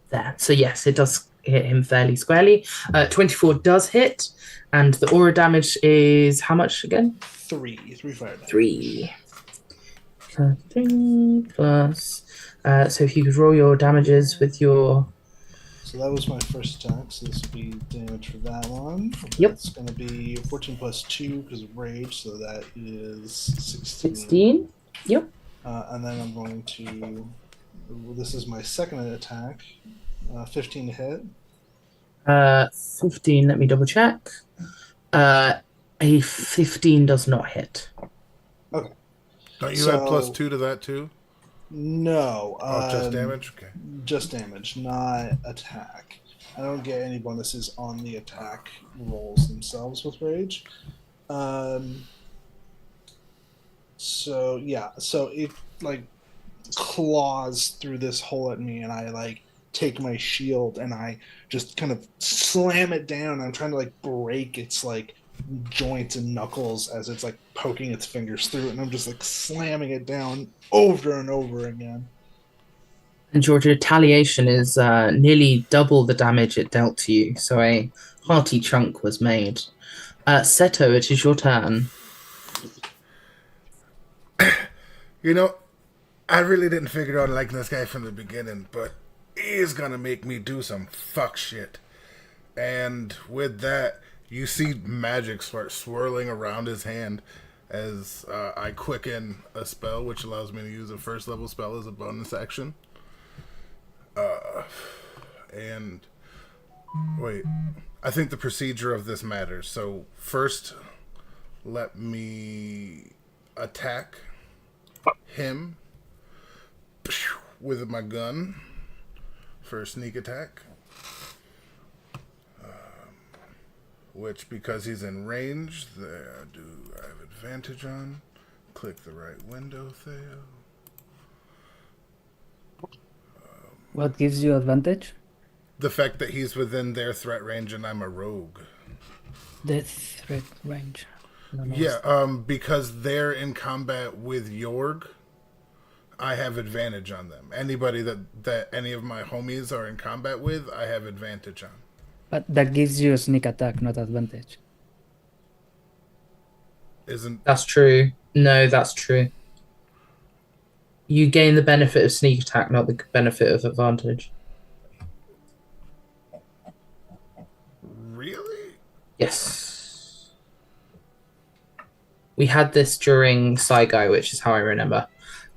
There. So yes, it does hit him fairly squarely. 24 does hit, and the aura damage is how much again? 3 fire damage. 3. So 3 plus. So if you could roll your damages with your. So that was my first attack. So this will be damage for that one. Yep. It's going to be 14 plus 2 because of rage. So that is 16. 16. Yep. And then I'm going to. This is my second attack. 15 to hit. 15. Let me double check. A 15 does not hit. Okay. Don't you have plus 2 to that too? No. Just damage? Okay. Just damage, not attack. I don't get any bonuses on the attack rolls themselves with rage. So yeah, so it like claws through this hole at me, and I like take my shield and I just kind of slam it down. I'm trying to like break its like joints and knuckles as it's like poking its fingers through it, and I'm just like slamming it down over and over again. And your retaliation is nearly double the damage it dealt to you, so a hearty chunk was made. Seto, it is your turn. You know, I really didn't figure out liking this guy from the beginning, but he's gonna make me do some fuck shit. And with that, you see magic start swirling around his hand as I quicken a spell, which allows me to use a first level spell as a bonus action. And wait, I think the procedure of this matters. So first, let me attack him with my gun for a sneak attack. Which, because he's in range, there I have advantage on. Click the right window there. What gives you advantage? The fact that he's within their threat range and I'm a rogue. The threat range. I don't know Yeah, because they're in combat with Yorg, I have advantage on them. Anybody that any of my homies are in combat with, I have advantage on. But that gives you a sneak attack, not advantage. Isn't That's true. No, that's true. You gain the benefit of sneak attack, not the benefit of advantage. really? Yes. We had this during Saigai, which is how I remember.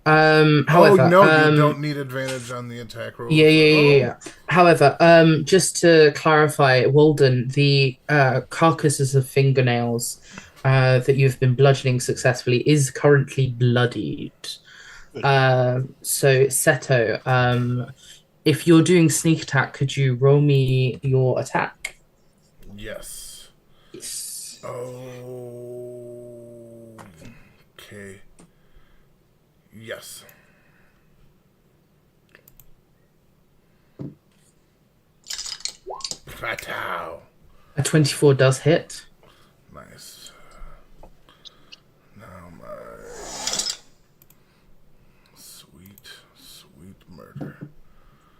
However, oh no, you don't need advantage on the attack roll. Yeah. However, just to clarify, Walden, the carcasses of fingernails that you've been bludgeoning successfully is currently bloodied. So Seto, if you're doing sneak attack, could you roll me your attack? Yes. Yes. Oh. Okay. Yes. Patow. A 24 does hit. Nice. Now my sweet murder.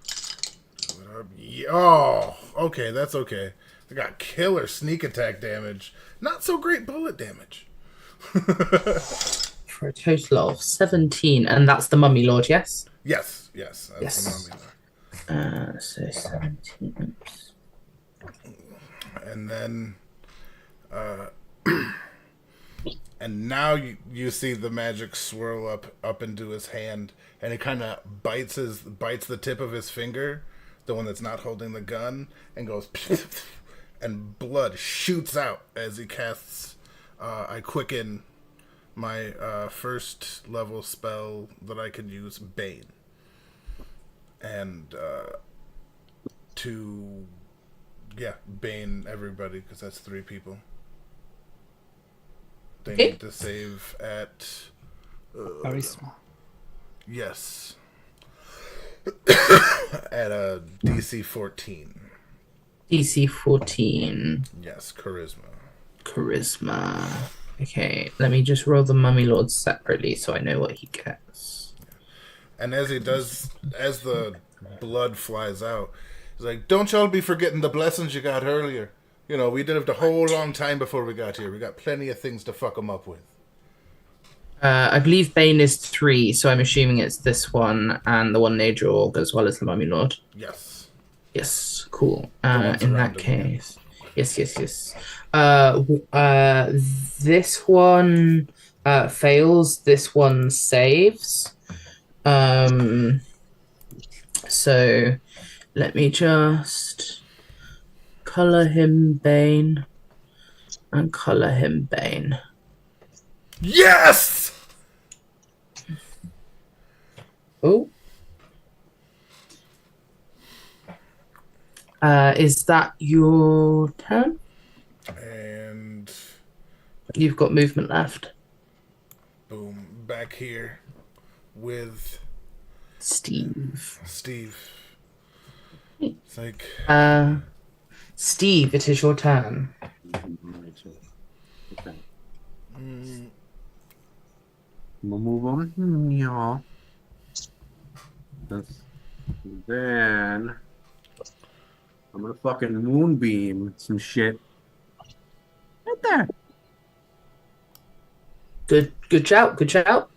Do it up. Yeah. Oh, okay, that's okay. I got killer sneak attack damage. Not so great bullet damage. For a total of 17, and that's the Mummy Lord, yes? Yes, that's Yes. the Mummy. So 17. And then and now you see the magic swirl up into his hand, and it kind of bites the tip of his finger, the one that's not holding the gun, and goes and blood shoots out as he casts I quicken my first level spell that I can use, Bane. And to Bane everybody, because that's 3 people. They Okay. need to save at Charisma. yes at a DC 14. DC 14. Yes, charisma. Charisma. Okay, let me just roll the Mummy Lord separately so I know what he gets. And as he does, as the blood flies out, he's like, "Don't y'all be forgetting the blessings you got earlier. You know, we did it a whole long time before we got here. We got plenty of things to fuck them up with." I believe Bane is 3, so I'm assuming it's this one and the one Nadrog as well as the Mummy Lord. Yes. Yes, cool. ones In around that him, yeah. case, yes. This one fails. This one saves. So let me just color him Bane and color him Bane. Yes! Oh. Is that your turn? And You've got movement left. boom, back here with Steve. Steve. It's like, Steve, it is your turn. Okay. We'll move on. Yeah. That's Then I'm gonna fucking moonbeam some shit right there. Good shout. Good shout.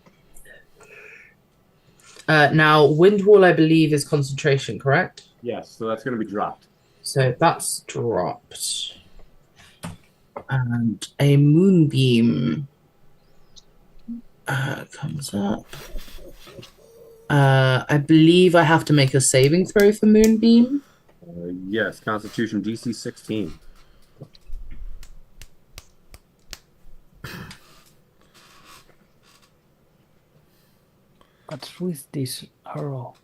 Now, wind wall, I believe, is concentration, correct? Yes, so that's gonna be dropped. So that's dropped. And a moonbeam comes up. I believe I have to make a saving throw for moonbeam. Yes, Constitution DC 16. What's with this arrow?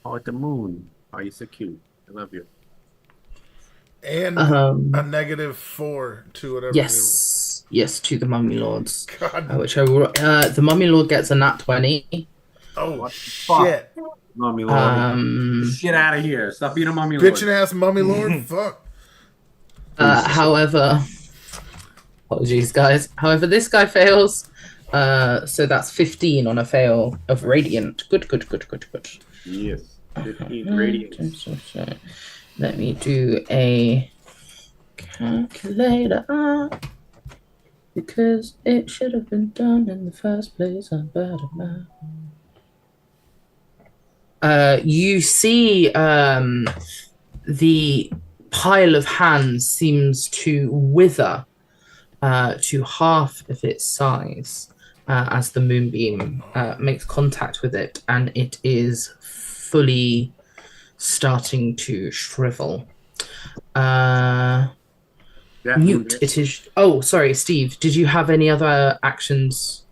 Oh, at the moon. Oh, you're so cute. I love you. And a -4 to whatever. Yes, to the Mummy Lords. God. Which I will. The Mummy Lord gets a nat 20. Oh, fuck? shit. Mummy Lord. Shit out of here. Stop being a Mummy Lord. Bitchin' ass Mummy Lord? Fuck. However, apologies, guys. However, this guy fails. So that's 15 on a fail of Radiant. Good. Yes. 15 radiant. Let me do a calculator. Because it should have been done in the first place. I'm better now. You see the pile of hands seems to wither to half of its size as the moonbeam makes contact with it, and it is fully starting to shrivel. Mute. It is. Oh, sorry, Steve. Did you have any other actions?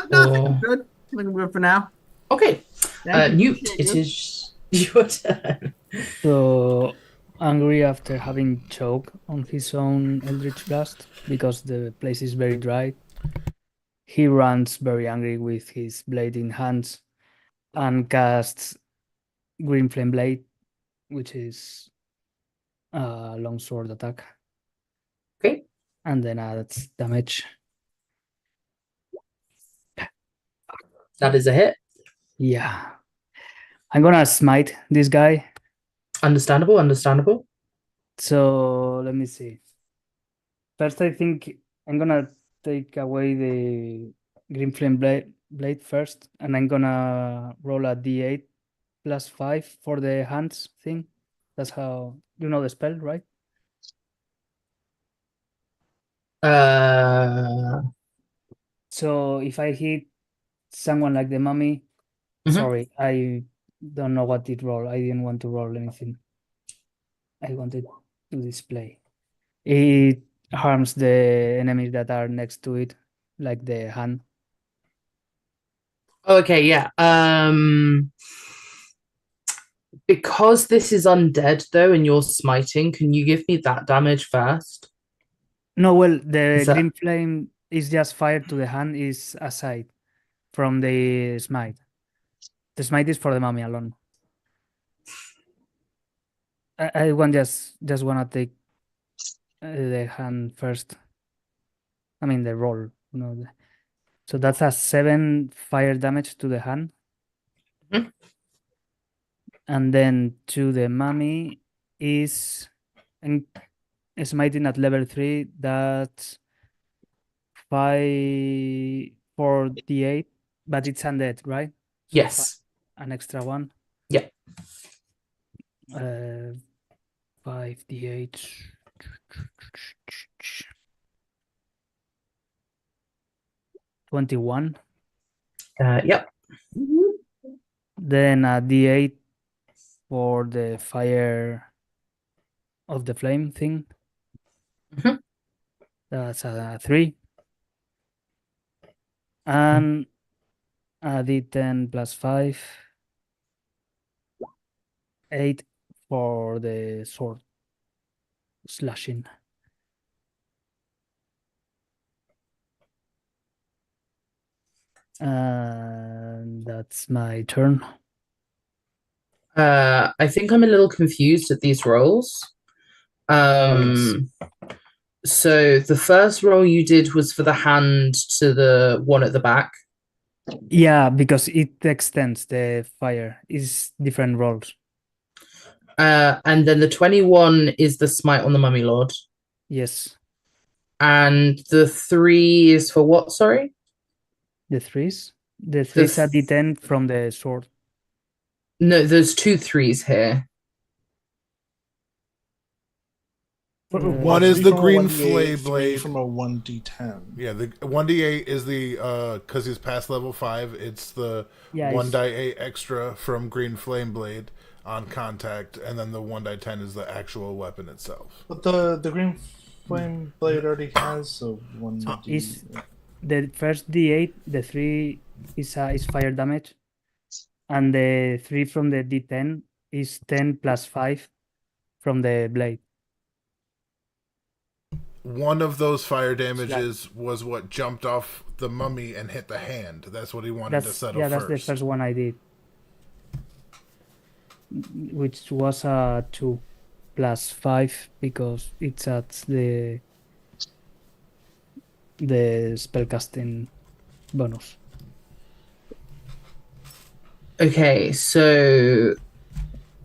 Nothing. Good. I think we're good for now. Okay. Newt, Appreciate it you. is your turn. So angry after having choke on his own Eldritch Blast because the place is very dry. He runs very angry with his blade in hands and casts Green Flame Blade, which is a longsword attack. Okay. And then adds damage. That is a hit. Yeah. I'm gonna smite this guy. Understandable. So let me see. First, I think I'm gonna take away the Green Flame blade first, and I'm gonna roll a d8 plus 5 for the hands thing. That's how you know the spell, right? So if I hit someone like the mummy, sorry, I don't know what it roll. I didn't want to roll anything. I wanted to display. It harms the enemies that are next to it, like the hand. Okay, yeah. Because this is undead though, and you're smiting, can you give me that damage first? No, well, the Is that- green flame is just fired to the hand, is aside from the smite. The smite is for the mummy alone. I want just wanna take the hand first. I mean the roll, you know. So that's a 7 fire damage to the hand. Mhm. And then to the mummy is smiting at level 3. That's 5 for d8, but it's undead, right? So Yes. an extra one. Yeah. 5d8. 21. Yep. Then a d8 for the fire of the flame thing. Mhm. That's a 3. And a d10 plus 5. 8 for the sword slashing. And that's my turn. I think I'm a little confused at these rolls. So the first roll you did was for the hand to the one at the back. Yeah, because it extends the fire. It's different rolls. And then the 21 is the smite on the Mummy Lord. Yes, And the 3 is for what, sorry? the threes. The threes are th- D10 from the sword. No, there's 2 3s here. One Three is the from a green 1d8, flay 3 blade. from a 1d10. Yeah, the 1d8 is the because he's past level 5. It's the Yeah, 1d8 extra from green flame blade on contact, and then the 1d10 is the actual weapon itself. But the green flame blade already has a 1d. is the first D8. The 3 is fire damage, and the 3 from the D10 is 10 plus 5 from the blade. One of those fire damages was what jumped off the mummy and hit the hand. That's what he wanted to settle That's first. the first one I did, which was a 2 plus 5 because it adds the spellcasting bonus. Okay, so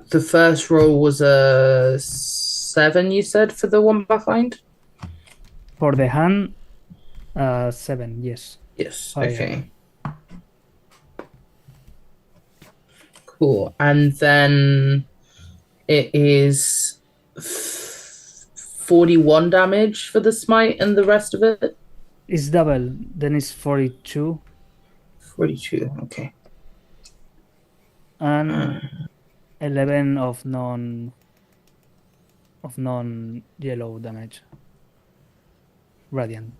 the first roll was a 7, you said, for the one behind? For the hand, 7, yes. Yes, Fire. okay. Cool. And then it is 41 damage for the smite and the rest of it? It's double, then it's 42. 42, okay. And 11 of non yellow damage. Radiant.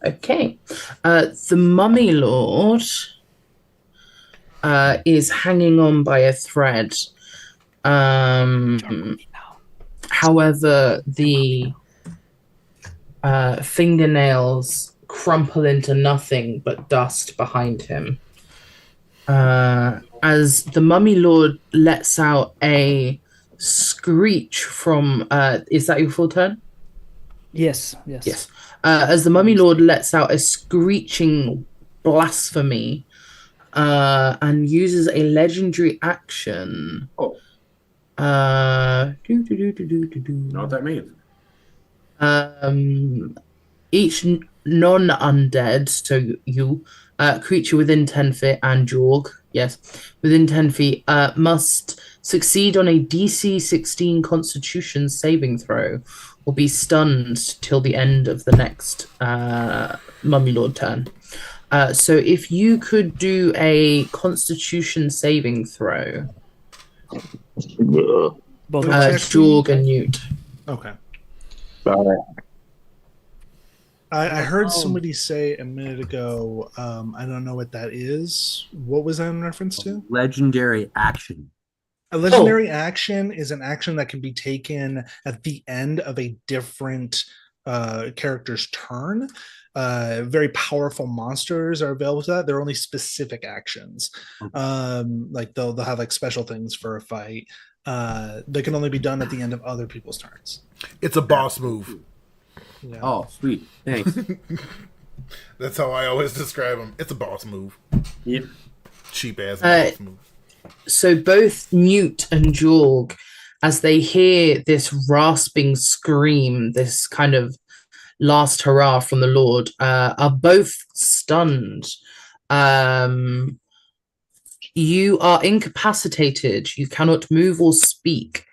Okay. The Mummy Lord is hanging on by a thread. However, the fingernails crumple into nothing but dust behind him. As the Mummy Lord lets out a screech from is that your full turn? Yes. As the Mummy Lord lets out a screeching blasphemy and uses a legendary action. Oh, Do, know what that means? Each non-undead, so you, creature within 10 feet, and Jorg, yes, within 10 feet, must succeed on a DC 16 Constitution saving throw, or be stunned till the end of the next Mummy Lord turn. So if you could do a Constitution saving throw, Both Jorg and Newt. Okay. All right. I heard somebody say a minute ago, I don't know what that is. What was that in reference to? Legendary action. A legendary action is an action that can be taken at the end of a different character's turn. Very powerful monsters are available to that. They're only specific actions. Like they'll have like special things for a fight. They can only be done at the end of other people's turns. It's a boss move. Yeah. Oh, sweet. Thanks. That's how I always describe them. It's a boss move. Yep. Cheap ass boss move. So both Newt and Jorg, as they hear this rasping scream, this kind of last hurrah from the Lord, are both stunned. You are incapacitated. You cannot move or speak.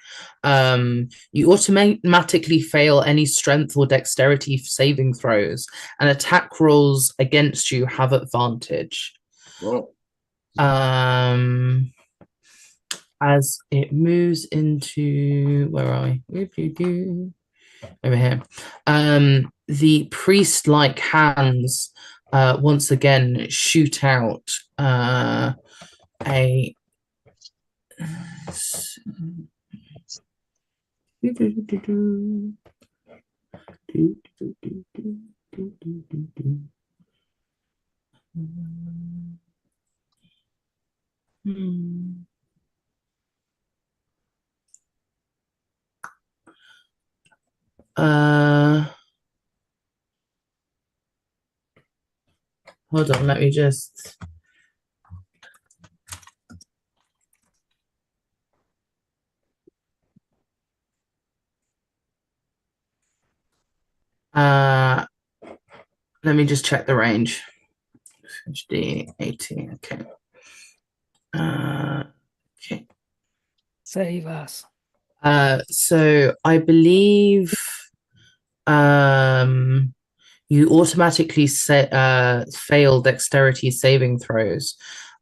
You automatically fail any strength or dexterity saving throws, and attack rolls against you have advantage. Whoa. As it moves into, where are I? Over here. The priest-like hands once again shoot out a Hold on, let me just. Let me just check the range. HD 18. Okay. Okay. Save us. So I believe you automatically fail dexterity saving throws.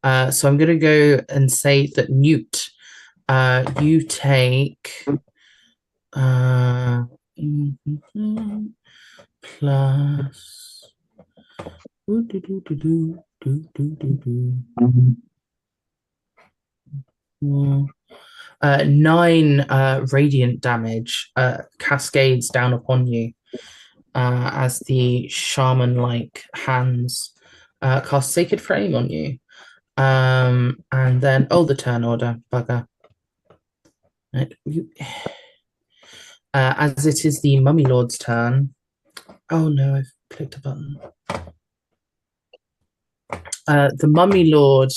So I'm gonna go and say that Newt, you take plus 9 radiant damage cascades down upon you as the shaman-like hands cast Sacred Flame on you. And then, the turn order, bugger. As it is the Mummy Lord's turn. Oh no, I've clicked a button. The Mummy Lord,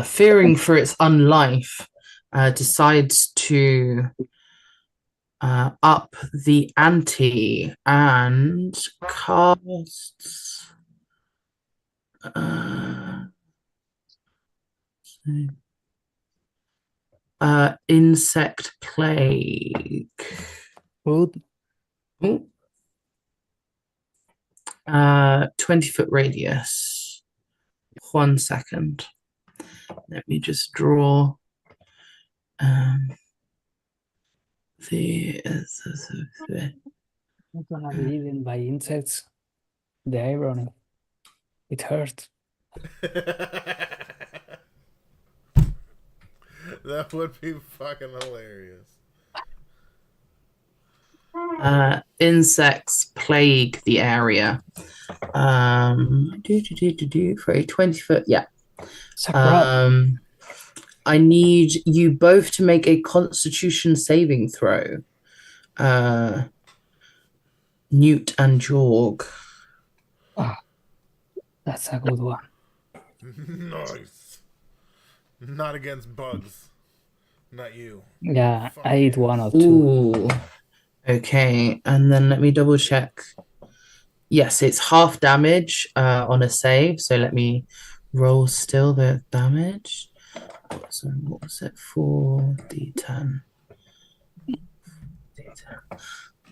fearing for its unlife, decides to up the ante and casts Insect Plague. Good. 20-foot radius. 1 second. Let me just draw the Not gonna be eaten by insects. The irony. It hurts. That would be fucking hilarious. Insects plague the area. For a 20-foot, yeah. I need you both to make a Constitution saving throw. Newt and Jorg. That's a good one. Nice. Not against bugs. Not you. Yeah, Fuck I ate yes. 1 or 2. Ooh. Okay, and then let me double check. Yes, it's half damage on a save. So let me roll still the damage. So what was it? 4d10.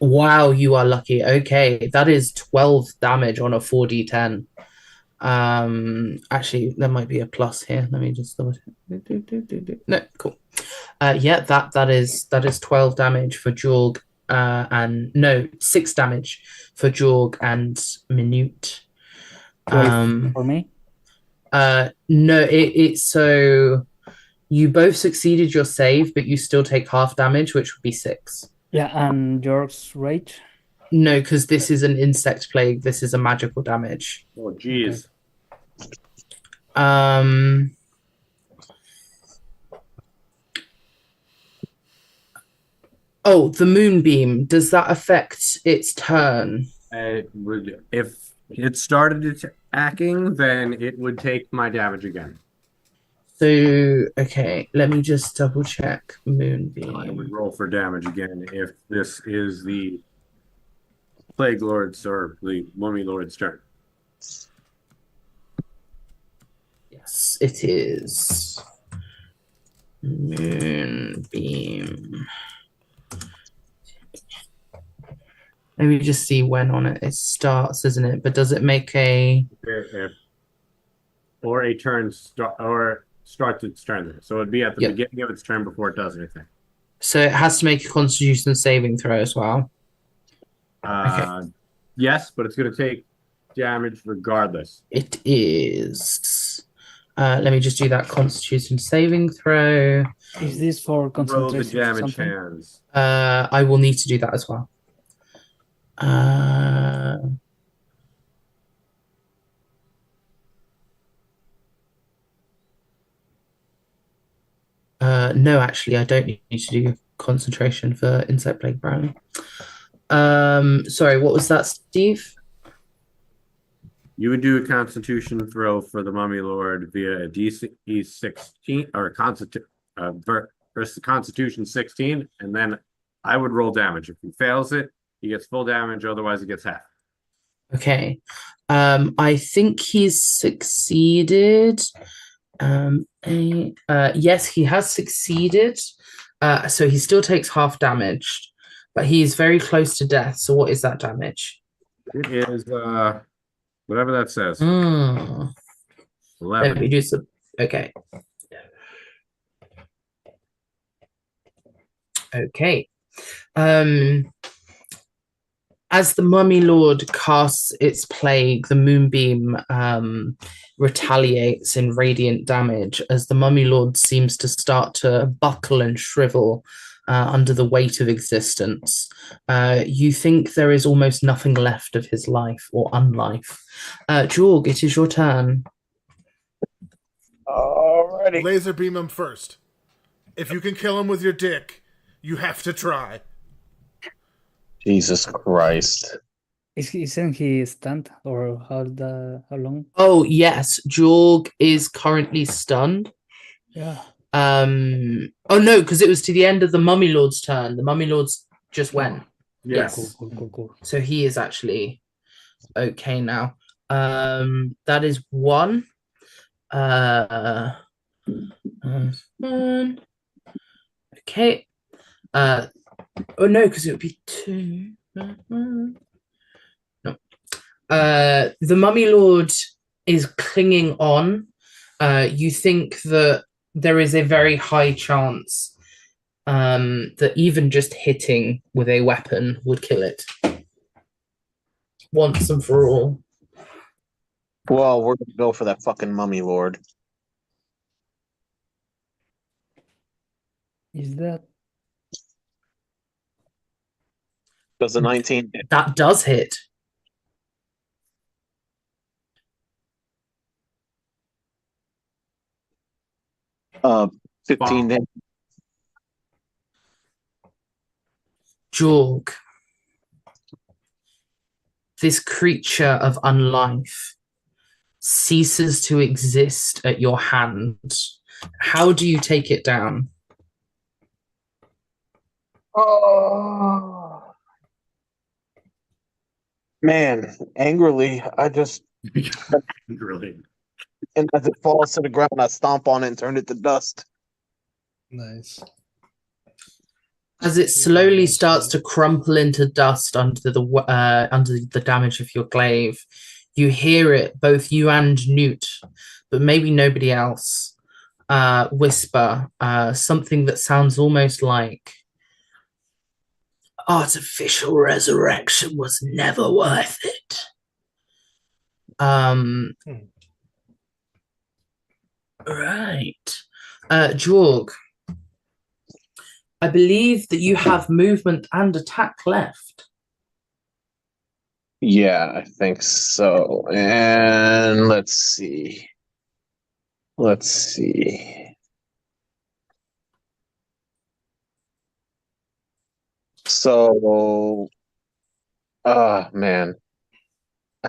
Wow, you are lucky. Okay, that is 12 damage on a 4d10. Actually, there might be a plus here. Let me just double check. No, cool. Yeah, that is 12 damage for Jorg. And no, 6 damage for Jorg and Minute. 12 for me? No, it's so you both succeeded your save, but you still take half damage, which would be 6. Yeah, and George's rage? No, because this is an insect plague. This is a magical damage. Oh, jeez. Okay. Oh, the moonbeam. Does that affect its turn? If it started attacking, then it would take my damage again. So, okay, let me just double check. I would Moonbeam. roll for damage again if this is the Plague Lord's or the Mummy Lord's turn. Yes, it is. Moonbeam. Let me just see when on it starts, isn't it? But does it make a... Or a turn or starts its turn. So it'd be at the beginning of its turn before it does anything. So it has to make a Constitution saving throw as well. Okay. Yes, but it's going to take damage regardless. It is. Let me just do that Constitution saving throw. Is this for concentration? Roll the damage hands. I will need to do that as well. No, actually, I don't need to do concentration for insect plague brownie. Sorry, what was that, Steve? You would do a Constitution throw for the Mummy Lord via a DC 16 or versus Constitution 16, and then I would roll damage. If he fails it, he gets full damage. Otherwise, he gets half. Okay. I think he's succeeded. Yes, he has succeeded. So he still takes half damage, but he's very close to death. So what is that damage? It is whatever that says. Let 11. me do some. Okay. Okay. As the Mummy Lord casts its plague, the moonbeam retaliates in radiant damage as the Mummy Lord seems to start to buckle and shrivel under the weight of existence. You think there is almost nothing left of his life or unlife. Jorg, it is your turn. Alrighty. Laser beam him first. If you can kill him with your dick, you have to try. Jesus Christ. Isn't he stunned or how long? Oh yes, Jorg is currently stunned. Yeah. Oh no, because it was to the end of the Mummy Lord's turn. The Mummy Lord's just went. Yes. Cool. So he is actually okay now. That is one. Okay. Oh no, because it would be two. No. The Mummy Lord is clinging on. You think that there is a very high chance that even just hitting with a weapon would kill it once and for all. Well, we're gonna go for that fucking Mummy Lord. Is that Does the 19 hit? That does hit. Uh, 15 hit. Jorg, this creature of unlife ceases to exist at your hand. How do you take it down? Oh. Man, angrily, I just, Really. and as it falls to the ground, I stomp on it and turn it to dust. Nice. As it slowly starts to crumple into dust under the damage of your glaive, you hear it, both you and Newt, but maybe nobody else, whisper something that sounds almost like artificial resurrection was never worth it. Right. Jorg, I believe that you have movement and attack left. Yeah, I think so. And let's see. So, man.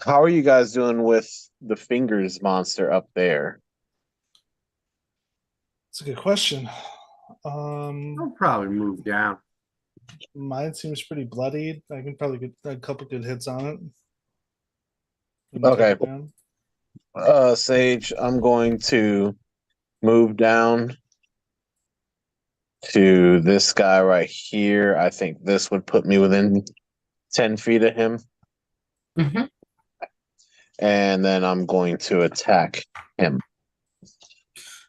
How are you guys doing with the fingers monster up there? That's a good question. I'll probably move down. Mine seems pretty bloodied. I can probably get a couple good hits on it. Okay. Take it down. Sage, I'm going to move down to this guy right here. I think this would put me within 10 feet of him. Mhm. And then I'm going to attack him.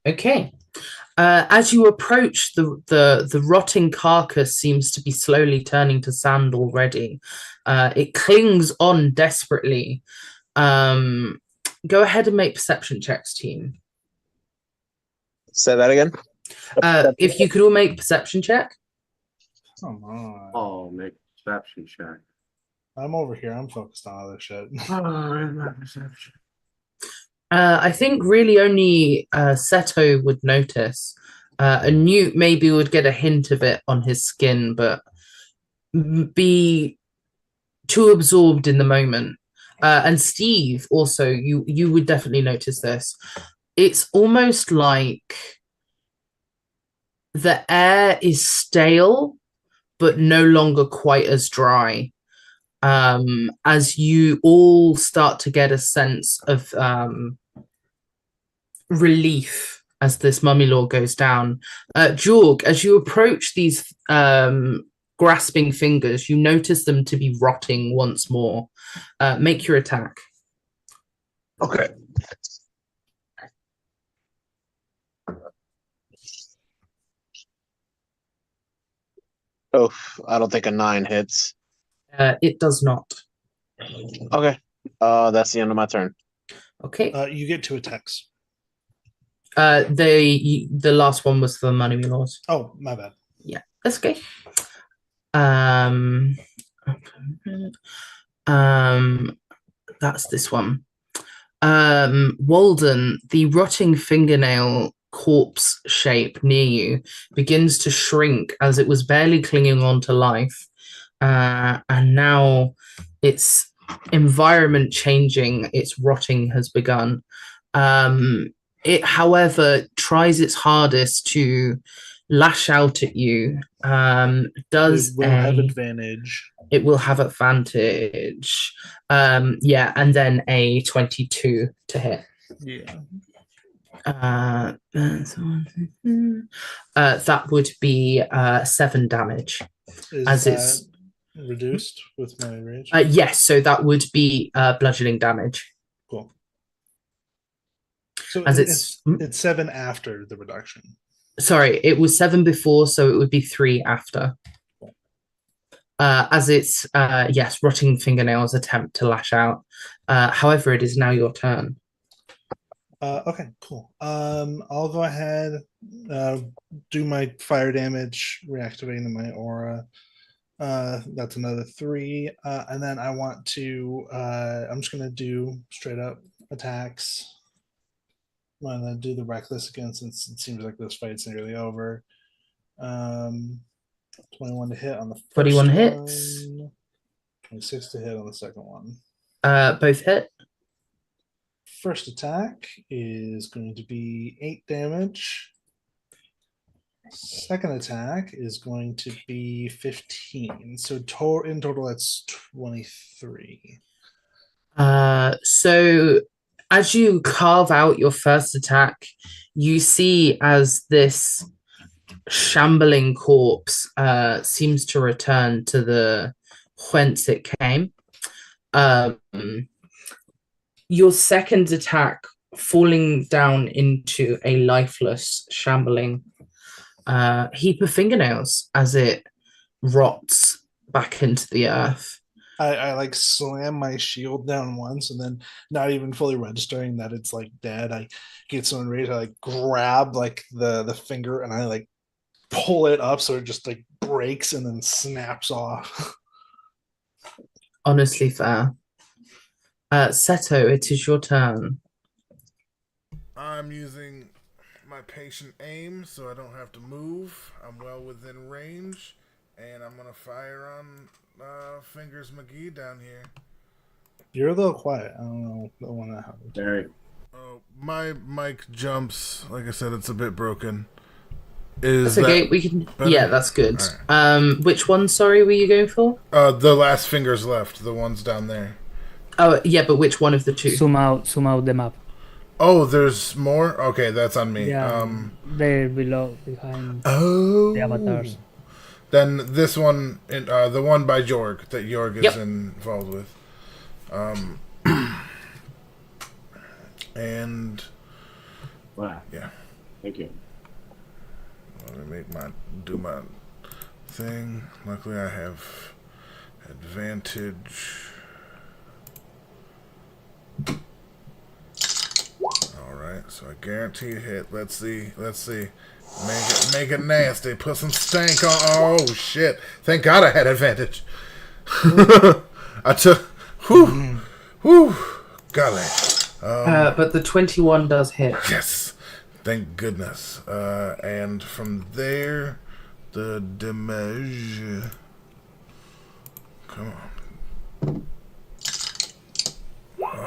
Okay. As you approach, the rotting carcass seems to be slowly turning to sand already. It clings on desperately. Go ahead and make perception checks, team. Say that again? If you could all make a perception check. Come on. Oh, make perception check. I'm over here. I'm focused on other shit. Perception. I think really only Seto would notice. A Newt maybe would get a hint of it on his skin, but be too absorbed in the moment. And Steve, also, you would definitely notice this. It's almost like the air is stale, but no longer quite as dry. As you all start to get a sense of relief as this mummy law goes down. Jorg, as you approach these grasping fingers, you notice them to be rotting once more. Make your attack. Okay. Oh, I don't think a 9 hits. It does not. Okay. That's the end of my turn. Okay. You get 2 attacks. The last one was the money laws. Oh, my bad. Yeah, that's okay. That's this one. Walden, the rotting fingernail corpse shape near you begins to shrink as it was barely clinging on to life. And now its environment changing, its rotting has begun. It, however, tries its hardest to lash out at you. Does it will have advantage. It will have advantage. Yeah, and then a 22 to hit. Yeah. That would be 7 damage. Is as that it's reduced with my rage? Yes, so that would be bludgeoning damage. Cool. So As it's 7 after the reduction. Sorry, it was 7 before, so it would be 3 after. As it's yes, rotting fingernails attempt to lash out. However, it is now your turn. Okay, cool. I'll go ahead, do my fire damage, reactivating my aura. That's another 3. And then I want to I'm just gonna do straight up attacks. I'm gonna do the reckless again since it seems like this fight's nearly over. 21 to hit on the first 21 one, hits. 26 to hit on the second one. Both hit. First attack is going to be 8 damage. Second attack is going to be 15. So in total, that's 23. So as you carve out your first attack, you see as this shambling corpse seems to return to the whence it came. Your second attack falling down into a lifeless, shambling heap of fingernails as it rots back into the earth. I like slam my shield down once and then not even fully registering that it's like dead. I get so enraged, I like grab like the finger and I like pull it up so it just like breaks and then snaps off. Honestly fair. Seto, it is your turn. I'm using my patient aim so I don't have to move. I'm well within range, and I'm gonna fire on Fingers McGee down here. You're a little quiet. I don't know what happened. Very. Oh, my mic jumps. Like I said, it's a bit broken. Is That's okay. that We can. better? Yeah, that's good. All Which one? Sorry, were you going for? The last fingers left, the ones down there. Oh, yeah, but which one of the two? Zoom out the map. Oh, there's more? Okay, that's on me. Yeah, they're below, behind Oh. the avatars. Then this one, the one by Jorg, that Jorg is Yep. involved with. And Wow. yeah, Thank you. let me do my thing. Luckily, I have advantage. All right, so I guarantee a hit. Let's see. Make it nasty. Put some stank on. Oh shit! Thank God I had advantage. I took. Whew. Golly. But the 21 does hit. Yes. Thank goodness. And from there, the damage. Come on.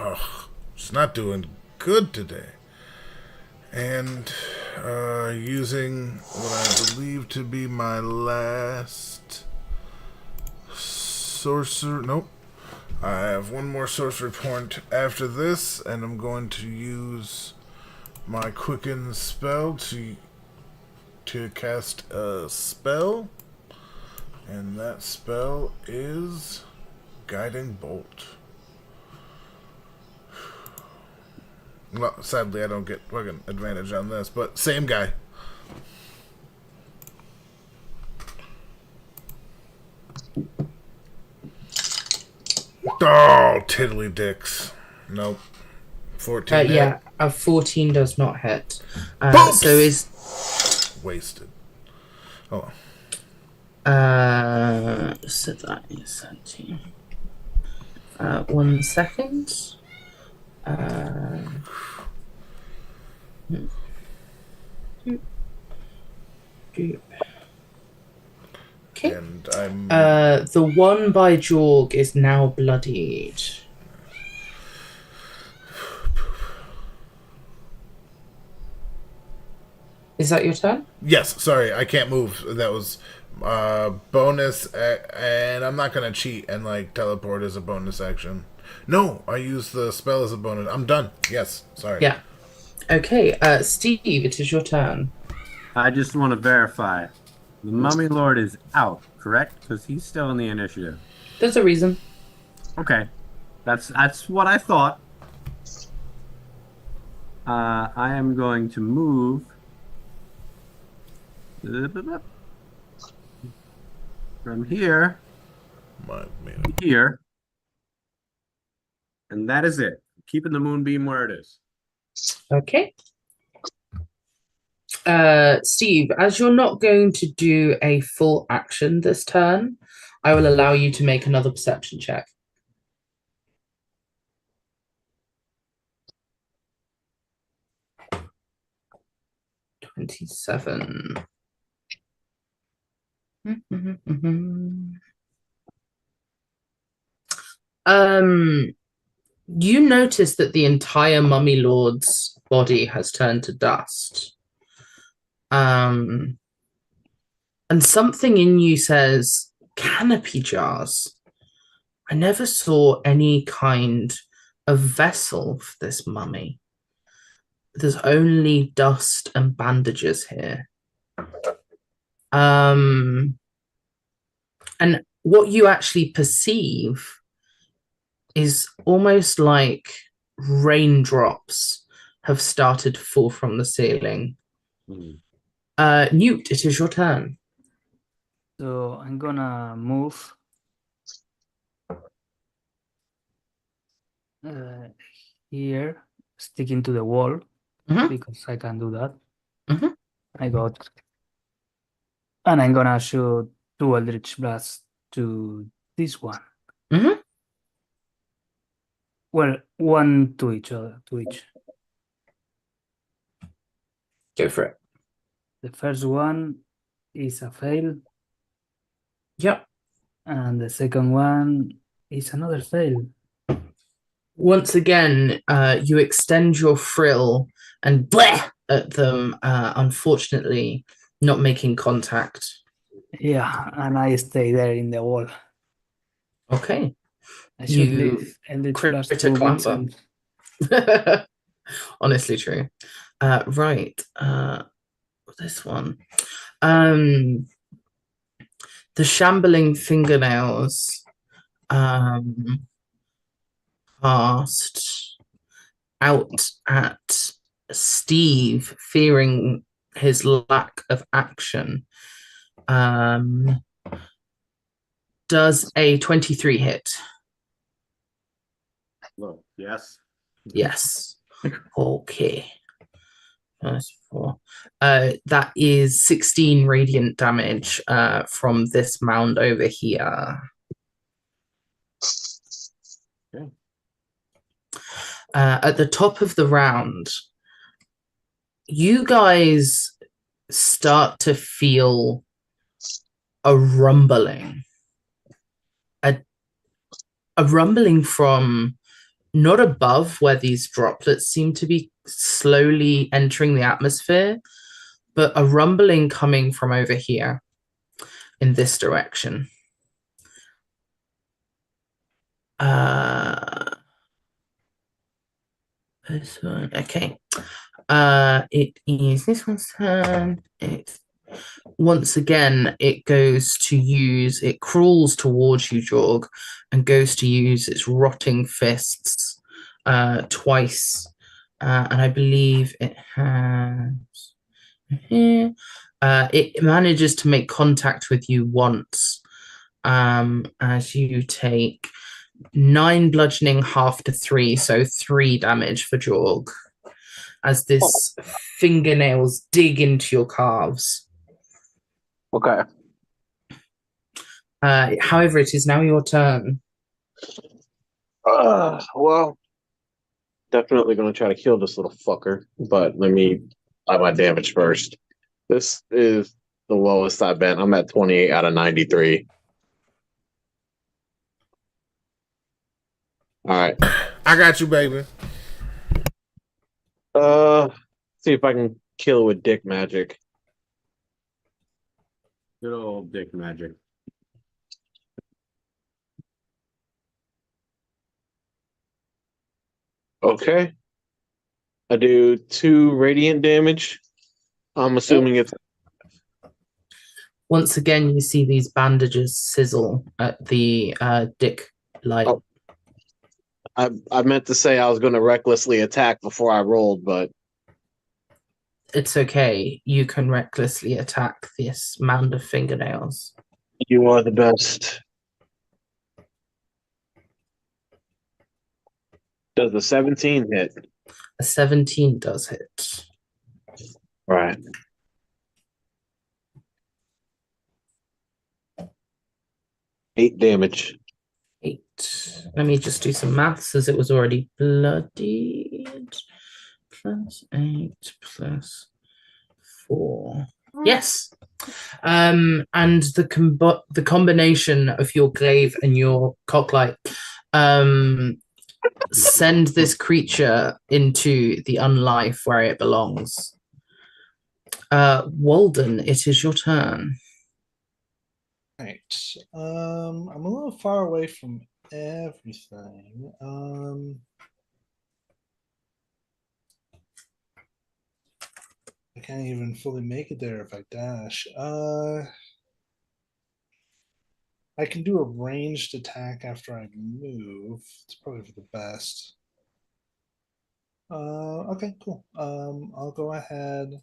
Oh, it's not doing good today. And using what I believe to be my last sorcerer. Nope. I have one more sorcery point after this, and I'm going to use my quicken spell to cast a spell, and that spell is Guiding Bolt. Well, sadly, I don't get fucking advantage on this, but same guy. Oh, tiddly dicks. Nope. 14 hit. Yeah, a 14 does not hit. Boops! So is Wasted. Oh. so that is 17. 1 second. Okay. And I'm... the one by Jorg is now bloodied. Is that your turn? Yes, sorry, I can't move. That was bonus, and I'm not gonna cheat and like teleport as a bonus action. No, I use the spell as a bonus. I'm done. Yes, sorry. Yeah. Okay, Steve, it is your turn. I just want to verify. The Mummy Lord is out, correct? Because he's still in the initiative. There's a reason. Okay. That's what I thought. I am going to move from here to here. And that is it. Keeping the moonbeam where it is. Okay. Steve, as you're not going to do a full action this turn, I will allow you to make another perception check. "27. You notice that the entire Mummy Lord's body has turned to dust. And something in you says, canopy jars. I never saw any kind of vessel for this mummy. There's only dust and bandages here. And what you actually perceive is almost like raindrops have started to fall from the ceiling. Newt, it is your turn. So I'm gonna move here, sticking to the wall, because I can do that. I got, and I'm gonna shoot 2 Eldritch Blasts to this one. Well, one to each other, to each. Go for it. The first one is a fail, Yep. and the second one is another fail. Once again, you extend your frill and bleh at them, unfortunately not making contact. Yeah, and I stay there in the wall. Okay. I should You leave Eldritch Blast critical 2 bits clamber. and Honestly true. Right. This one. The shambling fingernails cast out at Steve, fearing his lack of action. Does a 23 hit? Look, yes. Yes. Okay. That's 4. That is 16 radiant damage from this mound over here. Okay. At the top of the round, you guys start to feel a rumbling. A rumbling from not above where these droplets seem to be slowly entering the atmosphere, but a rumbling coming from over here in this direction. This one, okay. It is this one's turn. Once again, it crawls towards you, Jorg, and goes to use its rotting fists twice. And I believe it has here. It manages to make contact with you once, as you take 9 bludgeoning, half to 3, so 3 damage for Jorg, as this fingernails dig into your calves. Okay. However, it is now your turn. Well, definitely going to try to kill this little fucker, but let me buy my damage first. This is the lowest I've been. I'm at 28 out of 93. All right. I got you, baby. See if I can kill it with dick magic. Good old dick magic. Okay. I do 2 radiant damage. I'm assuming it's... Once again, you see these bandages sizzle at the dick light. Oh. I meant to say I was going to recklessly attack before I rolled, but... It's okay. You can recklessly attack this mound of fingernails. You are the best. Does the 17 hit? A 17 does hit. Right. Eight damage. 8. Let me just do some maths as it was already bloodied. Plus 8 plus 4. Yes. And the combination of your glaive and your cocklight send this creature into the unlife where it belongs. Walden, it is your turn. Right. I'm a little far away from everything. I can't even fully make it there if I dash. I can do a ranged attack after I move. It's probably for the best. Okay, cool. I'll go ahead.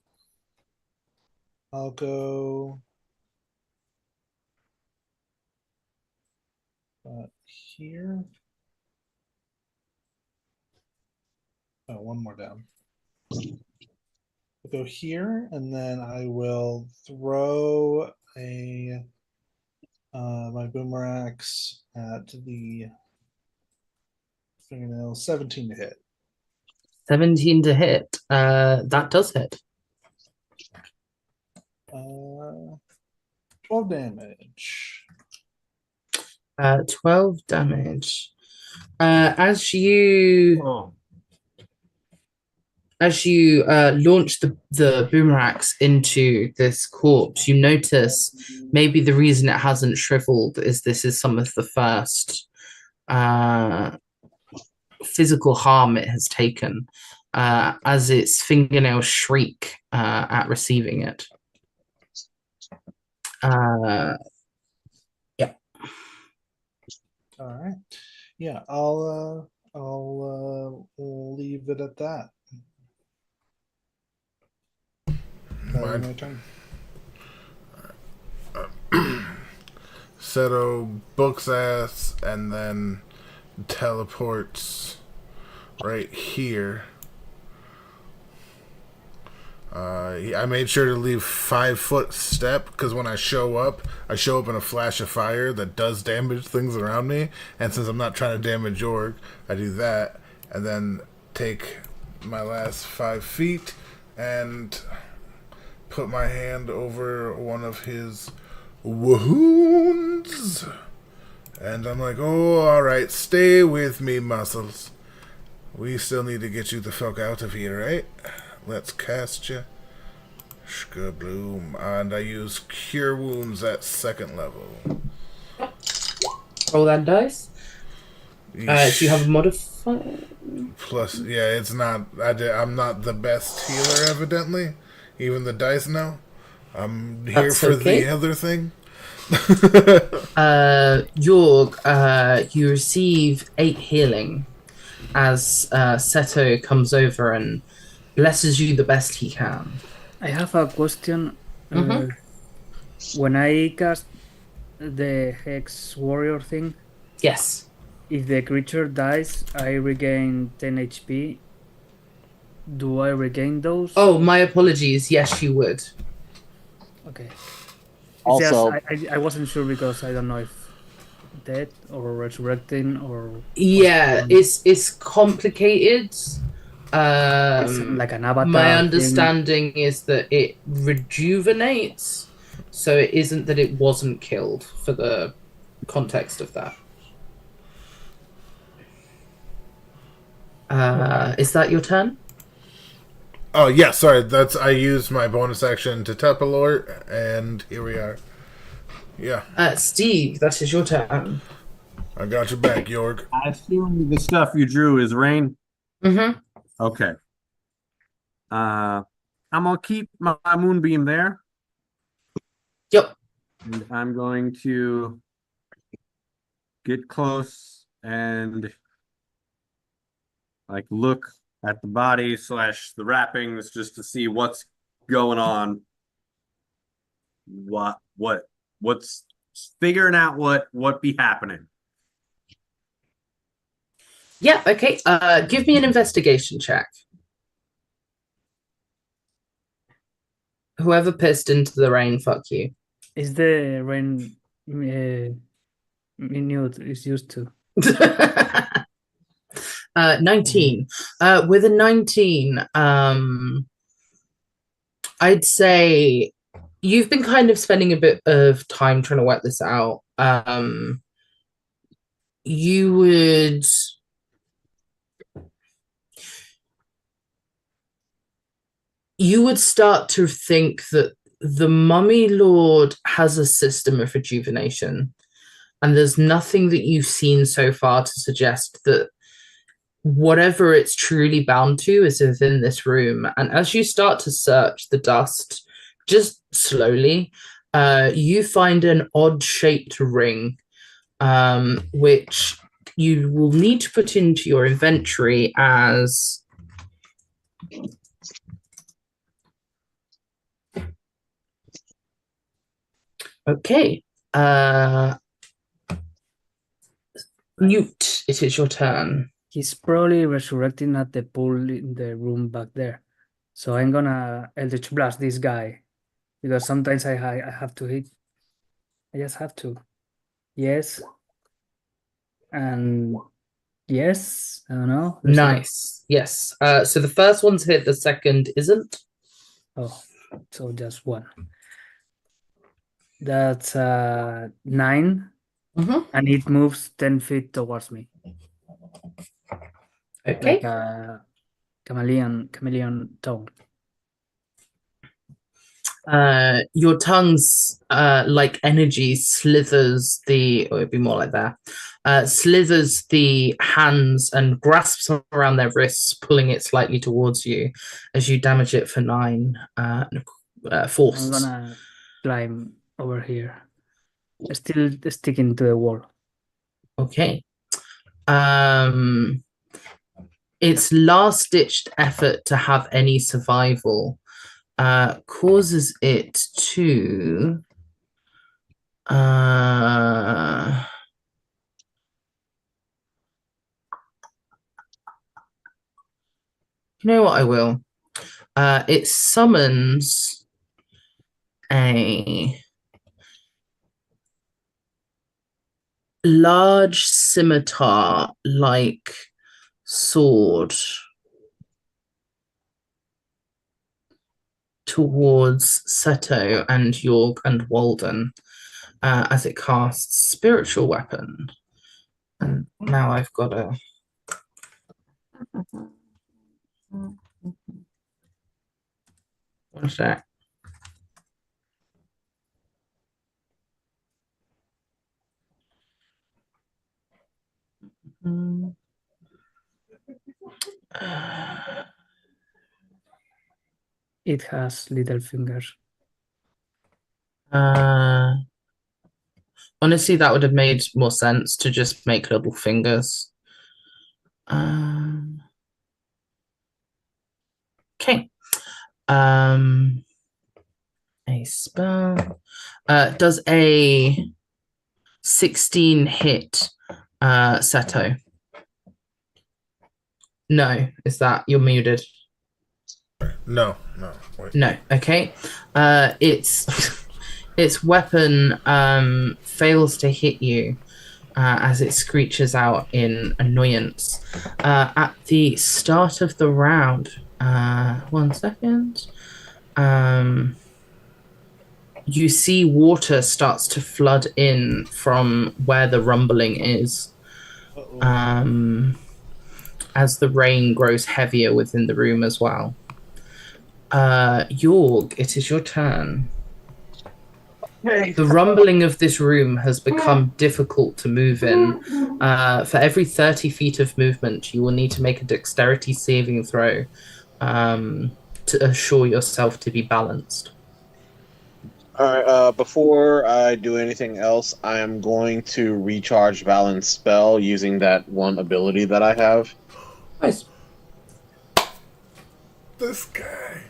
I'll go here. Oh, one more down. I'll go here, and then I will throw a my boomerangs at the fingernail. 17 to hit. 17 to hit. That does hit. 12 damage. 12 damage. As you launch the boomerangs into this corpse, you notice maybe the reason it hasn't shriveled is this is some of the first physical harm it has taken, as its fingernails shriek at receiving it. Yeah. All right. Yeah, I'll leave it at that. My turn. Seto books ass and then teleports right here. I made sure to leave 5-foot step because when I show up in a flash of fire that does damage things around me. And since I'm not trying to damage Jorg, I do that and then take my last 5 feet and put my hand over one of his wounds. And I'm like, oh, all right, stay with me, muscles. We still need to get you the fuck out of here, right? Let's cast you. Shkabloom. And I use Cure Wounds at 2nd level. Roll that dice. Do you have a modifier? Plus, yeah, it's not. I'm not the best healer, evidently. Even the dice know. I'm here That's for okay. the other thing. Yorg, you receive 8 healing as Seto comes over and blesses you the best he can. I have a question. Mhm. When I cast the Hex Warrior thing, Yes. if the creature dies, I regain 10 HP. Do I regain those? Oh, my apologies. Yes, you would. Okay. Also- I wasn't sure because I don't know if dead or resurrecting or Yeah, it's complicated. it's like an avatar. My thing. understanding is that it rejuvenates, so it isn't that it wasn't killed for the context of that. Is that your turn? Oh yeah, sorry. I used my bonus action to Tepalort, and here we are. Yeah, Steve, that is your turn. I got your back, Yorg. I assume the stuff you drew is rain. Mm-hmm. Okay. I'm gonna keep my moonbeam there, Yep. and I'm going to get close and like look at the body / the wrappings just to see what's going on. What's figuring out what be happening. Yeah, okay. Give me an investigation check. Whoever pissed into the rain, fuck you. Is the rain minute is used to? 19. With a 19, I'd say you've been kind of spending a bit of time trying to work this out. You would start to think that the Mummy Lord has a system of rejuvenation, and there's nothing that you've seen so far to suggest that whatever it's truly bound to is within this room. And as you start to search the dust, just slowly, you find an odd-shaped ring, which you will need to put into your inventory as... Okay. Newt, it is your turn. He's probably resurrecting at the pool in the room back there. So I'm gonna Eldritch Blast this guy because sometimes I have to hit. I just have to. Yes. And yes. I don't know. Nice. Yes. So the first one's hit, the second isn't. Oh, so just one. That's 9, and it moves 10 feet towards me. Okay. Like a chameleon tongue. Your tongue's like energy slithers or it'd be more like that. Slithers the hands and grasps around their wrists, pulling it slightly towards you as you damage it for 9 force. I'm gonna climb over here. Still sticking to the wall. Okay. Its last-ditched effort to have any survival causes it to you know what I will? It summons a large scimitar-like sword towards Seto and Yorg and Walden as it casts Spiritual Weapon. And now I've got to One sec. It has little fingers. Honestly, that would have made more sense to just make little fingers. Okay. A spell. Does a 16 hit Seto? No. Is that you're muted? No. Wait. No. Okay. Its weapon fails to hit you as it screeches out in annoyance. At the start of the round, 1 second. You see water starts to flood in from where the rumbling is. As the rain grows heavier within the room as well. Jorg, it is your turn. The rumbling of this room has become difficult to move in. For every 30 feet of movement, you will need to make a dexterity saving throw to assure yourself to be balanced. All right. Before I do anything else, I am going to recharge balance spell using that one ability that I have. Nice. This guy.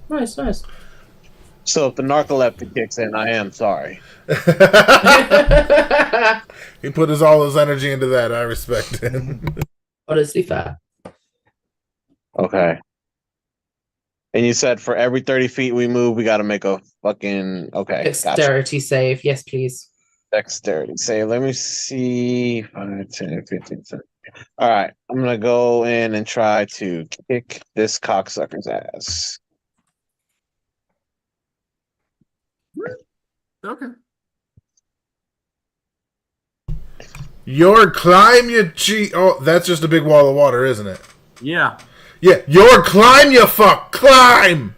Nice. So if the narcoleptic kicks in, I am sorry. He put all his energy into that. I respect it. Honestly fair. Okay. And you said for every 30 feet we move, we got to make a fucking... Okay, gotcha. Dexterity save. Yes, please. Dexterity save. Let me see. 5, 10, 15, 17. All right. I'm going to go in and try to kick this cocksucker's ass. Okay. Your climb, you cheat. Oh, that's just a big wall of water, isn't it? Yeah. Yeah, your climb, you fuck. Climb!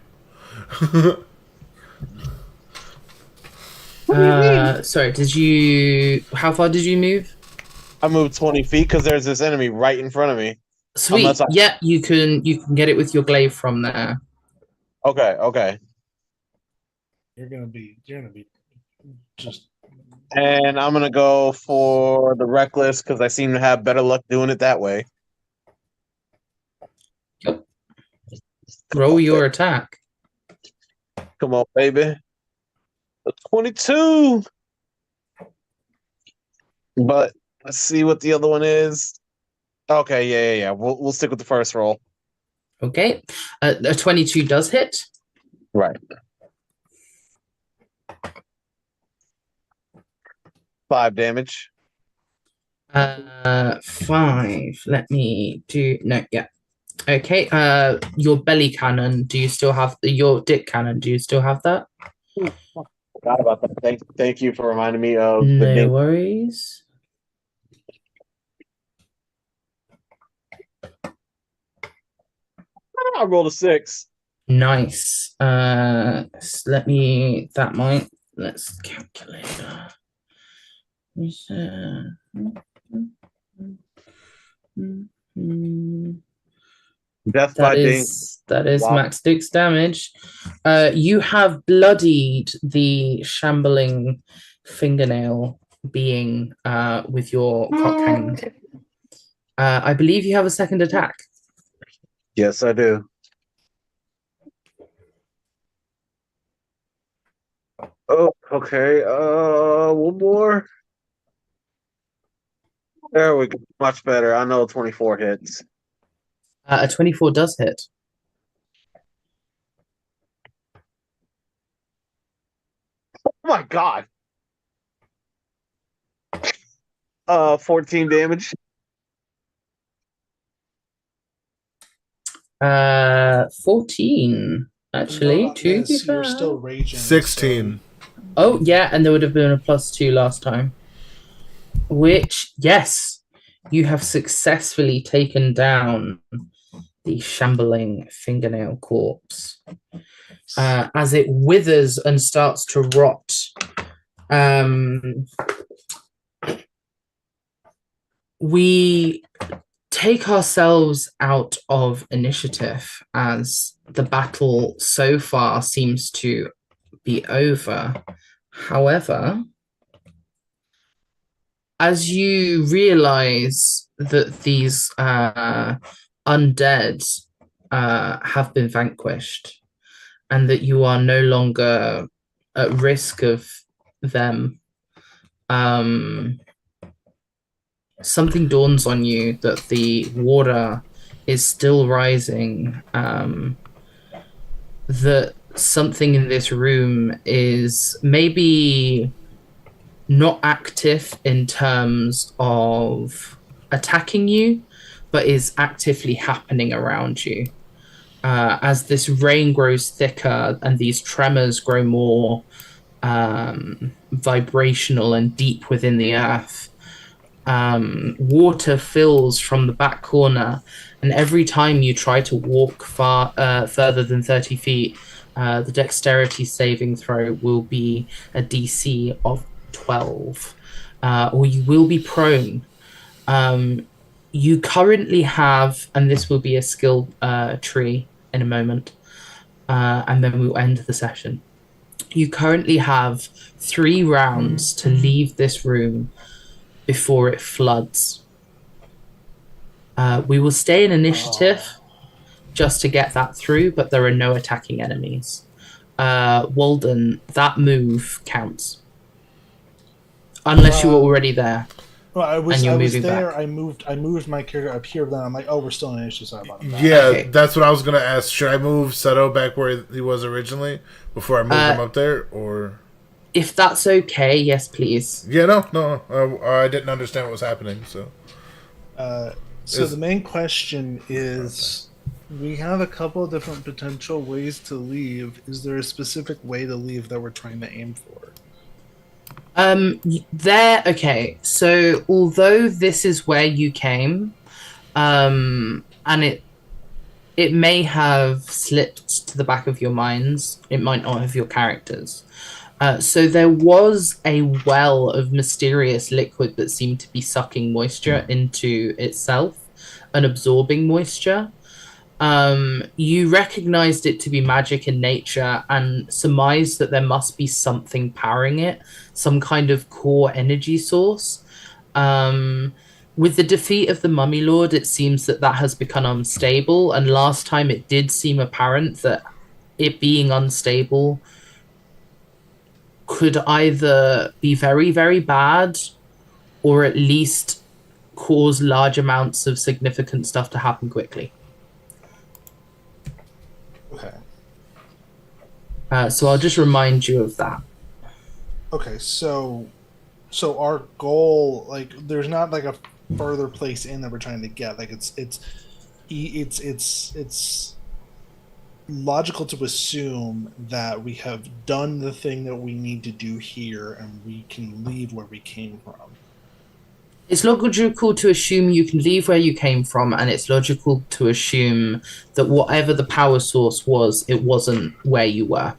Sorry, how far did you move? I moved 20 feet because there's this enemy right in front of me. Sweet. Yeah, you can get it with your glaive from there. Okay. You're gonna be just. And I'm gonna go for the reckless because I seem to have better luck doing it that way. Yep. Roll your attack. Come on, baby. A 22. But let's see what the other one is. Okay, yeah. We'll stick with the first roll. Okay. A 22 does hit. Right. 5 damage. 5. Let me do yeah. Okay. Your belly cannon. Do you still have your dick cannon? Do you still have that? Forgot about that. Thank you for reminding me of the No name. worries. I rolled a 6. Nice. Let's calculate. Death by ding. That is Wow. max dex damage. You have bloodied the shambling fingernail being with your cock hand. I believe you have a second attack. Yes, I do. Oh, okay. One more. There we go. Much better. I know 24 hits. A 24 does hit. Oh my god. 14 damage. 14 actually. To be fair. You're still raging. 16. Oh yeah, and there would have been a +2 last time. Which, yes, you have successfully taken down the shambling fingernail corpse. As it withers and starts to rot, we take ourselves out of initiative as the battle so far seems to be over. However, as you realize that these undead have been vanquished and that you are no longer at risk of them, something dawns on you that the water is still rising, that something in this room is maybe not active in terms of attacking you, but is actively happening around you. As this rain grows thicker and these tremors grow more vibrational and deep within the earth, water fills from the back corner, and every time you try to walk further than 30 feet, the dexterity saving throw will be a DC of 12, or you will be prone. You currently have, and this will be a skill tree in a moment, and then we'll end the session. You currently have 3 rounds to leave this room before it floods. We will stay in initiative just to get that through, but there are no attacking enemies. Walden, that move counts. Unless you were already there. Well, I was there. back. I moved my character up here. Then I'm like, oh, we're still in initiative. Sorry about that. Yeah, Okay. That's what I was gonna ask. Should I move Seto back where he was originally before I move him up there, or? If that's okay, yes, please. Yeah, no. I didn't understand what was happening. So The main question is, we have a couple of different potential ways to leave. Is there a specific way to leave that we're trying to aim for? Okay, so although this is where you came, and it may have slipped to the back of your minds, it might not have your characters. So there was a well of mysterious liquid that seemed to be sucking moisture into itself and absorbing moisture. You recognized it to be magic in nature and surmised that there must be something powering it, some kind of core energy source. With the defeat of the Mummy Lord, it seems that has become unstable, and last time it did seem apparent that it being unstable could either be very, very bad or at least cause large amounts of significant stuff to happen quickly. Okay. So I'll just remind you of that. Okay, so our goal, like, there's not like a further place in that we're trying to get. Like, it's logical to assume that we have done the thing that we need to do here, and we can leave where we came from. It's logical to assume you can leave where you came from, and it's logical to assume that whatever the power source was, it wasn't where you were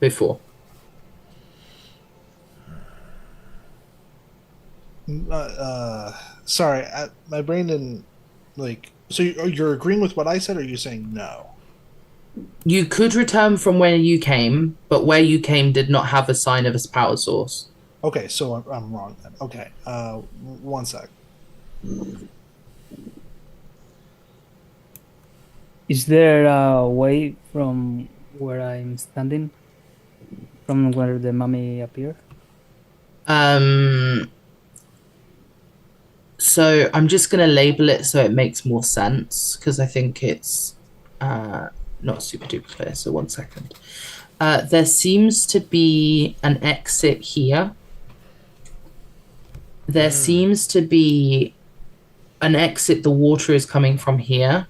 before. Sorry, my brain didn't, like... So you're agreeing with what I said, or are you saying no? You could return from where you came, but where you came did not have a sign of a power source. Okay, so I'm wrong then. Okay, 1 sec. Is there a way from where I'm standing? From where the mummy appeared? So I'm just going to label it so it makes more sense, because I think it's not super duper clear. So 1 second. There seems to be an exit here. There seems to be an exit. The water is coming from here.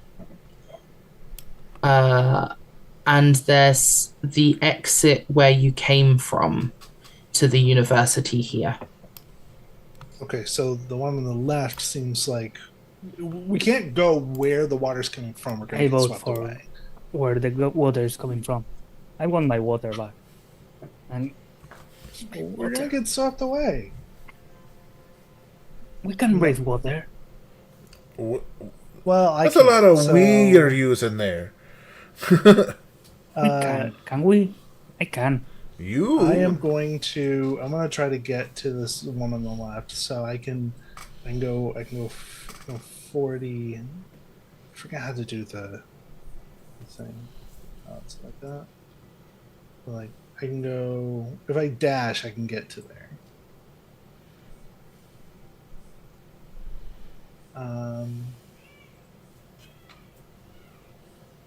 And there's the exit where you came from to the university here. Okay, so the one on the left seems like we can't go where the water's coming from. We're going I to get vote swept for away. where the water is coming from. I want my water back. And We're going to get swept away. we can raise water. Well, That's a lot of we you're using there. We can. Can we? I can. You. I'm going to try to get to this one on the left, so I can go 40. I forgot how to do the thing. Oh, it's like that. Like I can go if I dash, I can get to there.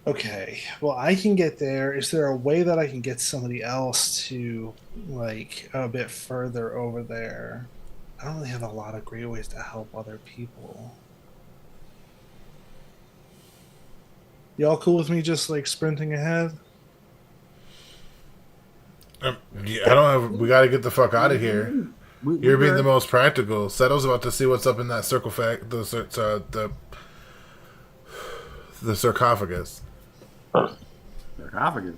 Okay, well, I can get there. Is there a way that I can get somebody else to, like, a bit further over there? I don't really have a lot of great ways to help other people. Y'all cool with me just, like, sprinting ahead? Yeah, I don't have. We got to get the fuck out of here. You're being the most practical. Seto's about to see what's up in that the sarcophagus. Sarcophagus.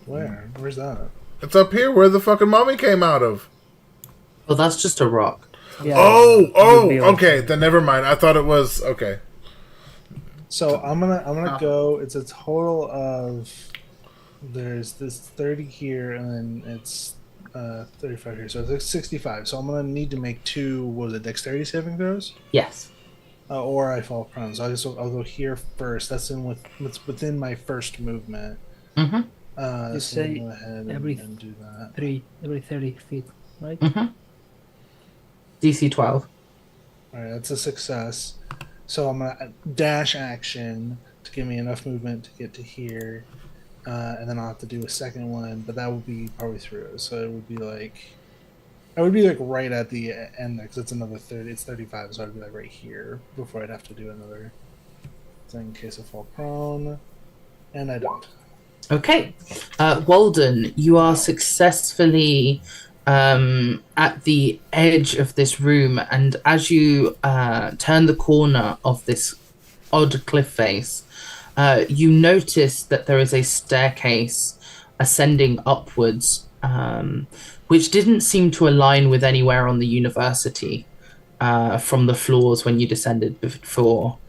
Where? Where's that? It's up here where the fucking mummy came out of. Well, that's just a rock. Yeah, Oh, okay. Then never mind. I thought it was okay. So I'm gonna go. It's a total of there's this 30 here, and then it's 35 here. So it's like 65. So I'm gonna need to make two. What was it? Dexterity saving throws. Yes. Or I fall prone. So I'll go here first. That's it's within my first movement. Mm-hmm. You so say go ahead every and do that. every 30 feet, right? Mm-hmm. DC 12. All right, that's a success. So I'm gonna dash action to give me enough movement to get to here, and then I'll have to do a second one, but that would be probably through. So it would be like, I would be like right at the end there because it's another 30. It's 35, so I'd be like right here before I'd have to do another thing in case I fall prone, and I don't. Okay. Walden, you are successfully at the edge of this room, and as you turn the corner of this odd cliff face, you notice that there is a staircase ascending upwards, which didn't seem to align with anywhere on the university from the floors when you descended before.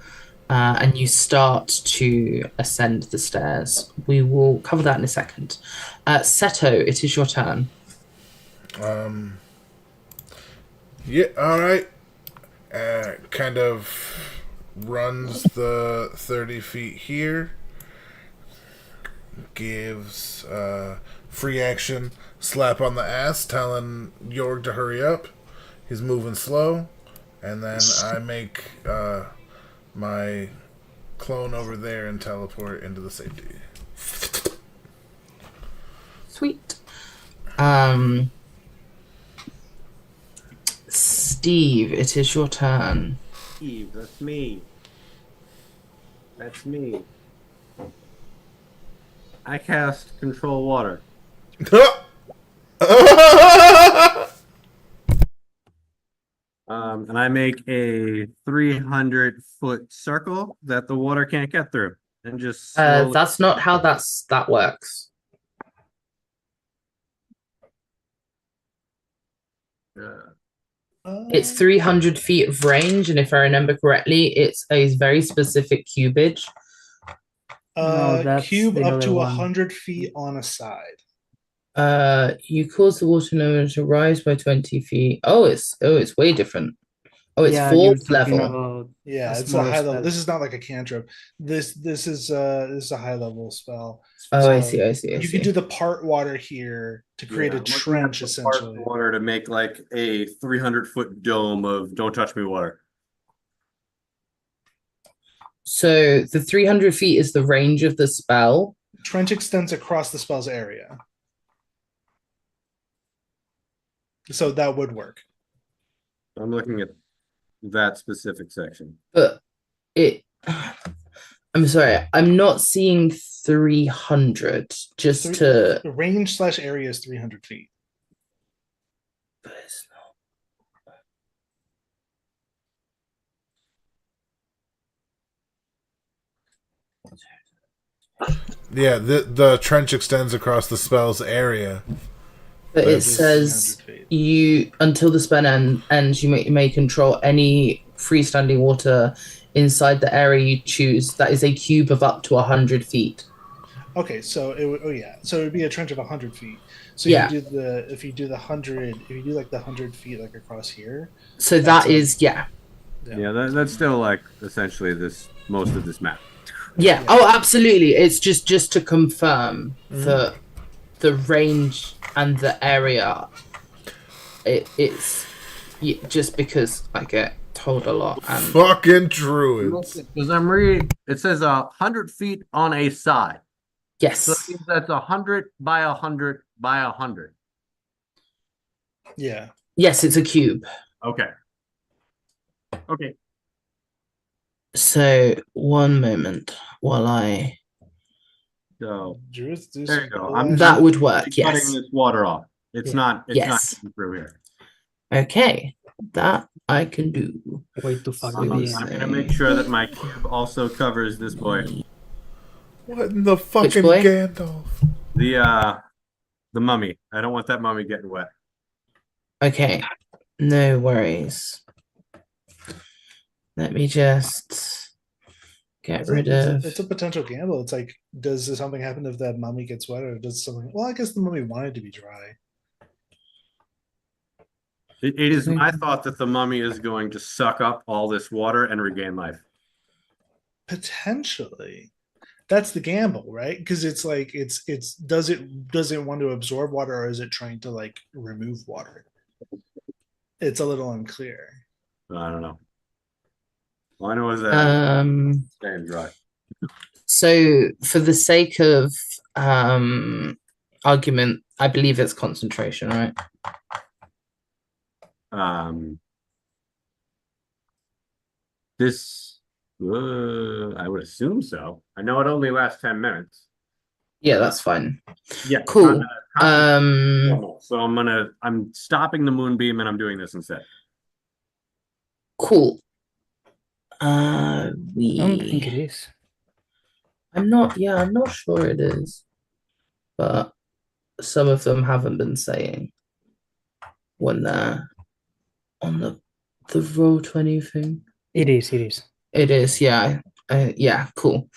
And you start to ascend the stairs. We will cover that in a second. Seto, it is your turn. Yeah, alright. Kind of runs the 30 feet here. Gives free action slap on the ass, telling Jorg to hurry up. He's moving slow. And then I make my clone over there and teleport into the safety. Sweet. Steve, it is your turn. Steve, that's me. That's me. I cast Control Water. And I make a 300-foot circle that the water can't get through, and just slowly... That's not how that works. It's 300 feet of range, and if I remember correctly, it's a very specific cubage. No, that's Cube the up other to one. 100 feet on a side. You cause the water level to rise by 20 feet. Oh, it's way different. Oh, it's Yeah, fourth you're talking level. about Yeah, a it's a smaller high level. spell. This is not like a cantrip. This is a high level spell. Oh, I So see. You could do the part water here to create a trench, essentially. Water to make like a 300-foot dome of "Don't touch me" water. So the 300 feet is the range of the spell. Trench extends across the spell's area, so that would work. I'm looking at that specific section. But I'm sorry, I'm not seeing 300 just to... The range / area is 300 feet. But it's not... Yeah, the trench extends across the spell's area. But But it it's says 300 feet. you until the spell ends, you may control any freestanding water inside the area you choose. That is a cube of up to 100 feet. Okay, so it would. Oh yeah, so it would be a trench of 100 feet. So Yeah. if you do the 100, if you do like the 100 feet like across here. So That's that is yeah. Yeah, that's still like essentially most of this map. Yeah. Oh, absolutely. It's just to confirm Mhm. the range and the area. It's just because I get told a lot and Fucking druids. Because I'm reading, it says 100 feet on a side. So that yes. means that's 100 by 100 by 100. Yeah. Yes, it's a cube. Okay. Okay. So one moment while I So Druids do there some you go. cool I'm ass that shit. would work, cutting yes. this water off. It's Yeah. not. It's not Yes. getting through here. Okay. That I can do. Way to fuck the I'm DM. I'm gonna make sure that my cube also covers this boy. What in the fucking boy? Gandalf? The mummy. I don't want that mummy getting wet. Okay. No worries. Let me just get rid of It's a potential gamble. It's like, does something happen if that mummy gets wet, or does something? Well, I guess the mummy wanted to be dry. It is my thought that the mummy is going to suck up all this water and regain life. Potentially, that's the gamble, right? Because it's like does it want to absorb water, or is it trying to like remove water? It's a little unclear. I don't know. All I know is that um staying dry. so for the sake of argument, I believe it's concentration, right? This I would assume so. I know it only lasts 10 minutes. Yeah, that's fine. Yeah. Cool. Normal. So I'm stopping the moonbeam and I'm doing this instead. Cool. I don't think it is. I'm not sure it is. But some of them haven't been saying when they're on the Roll20 thing. It is. It is, yeah. Yeah, cool.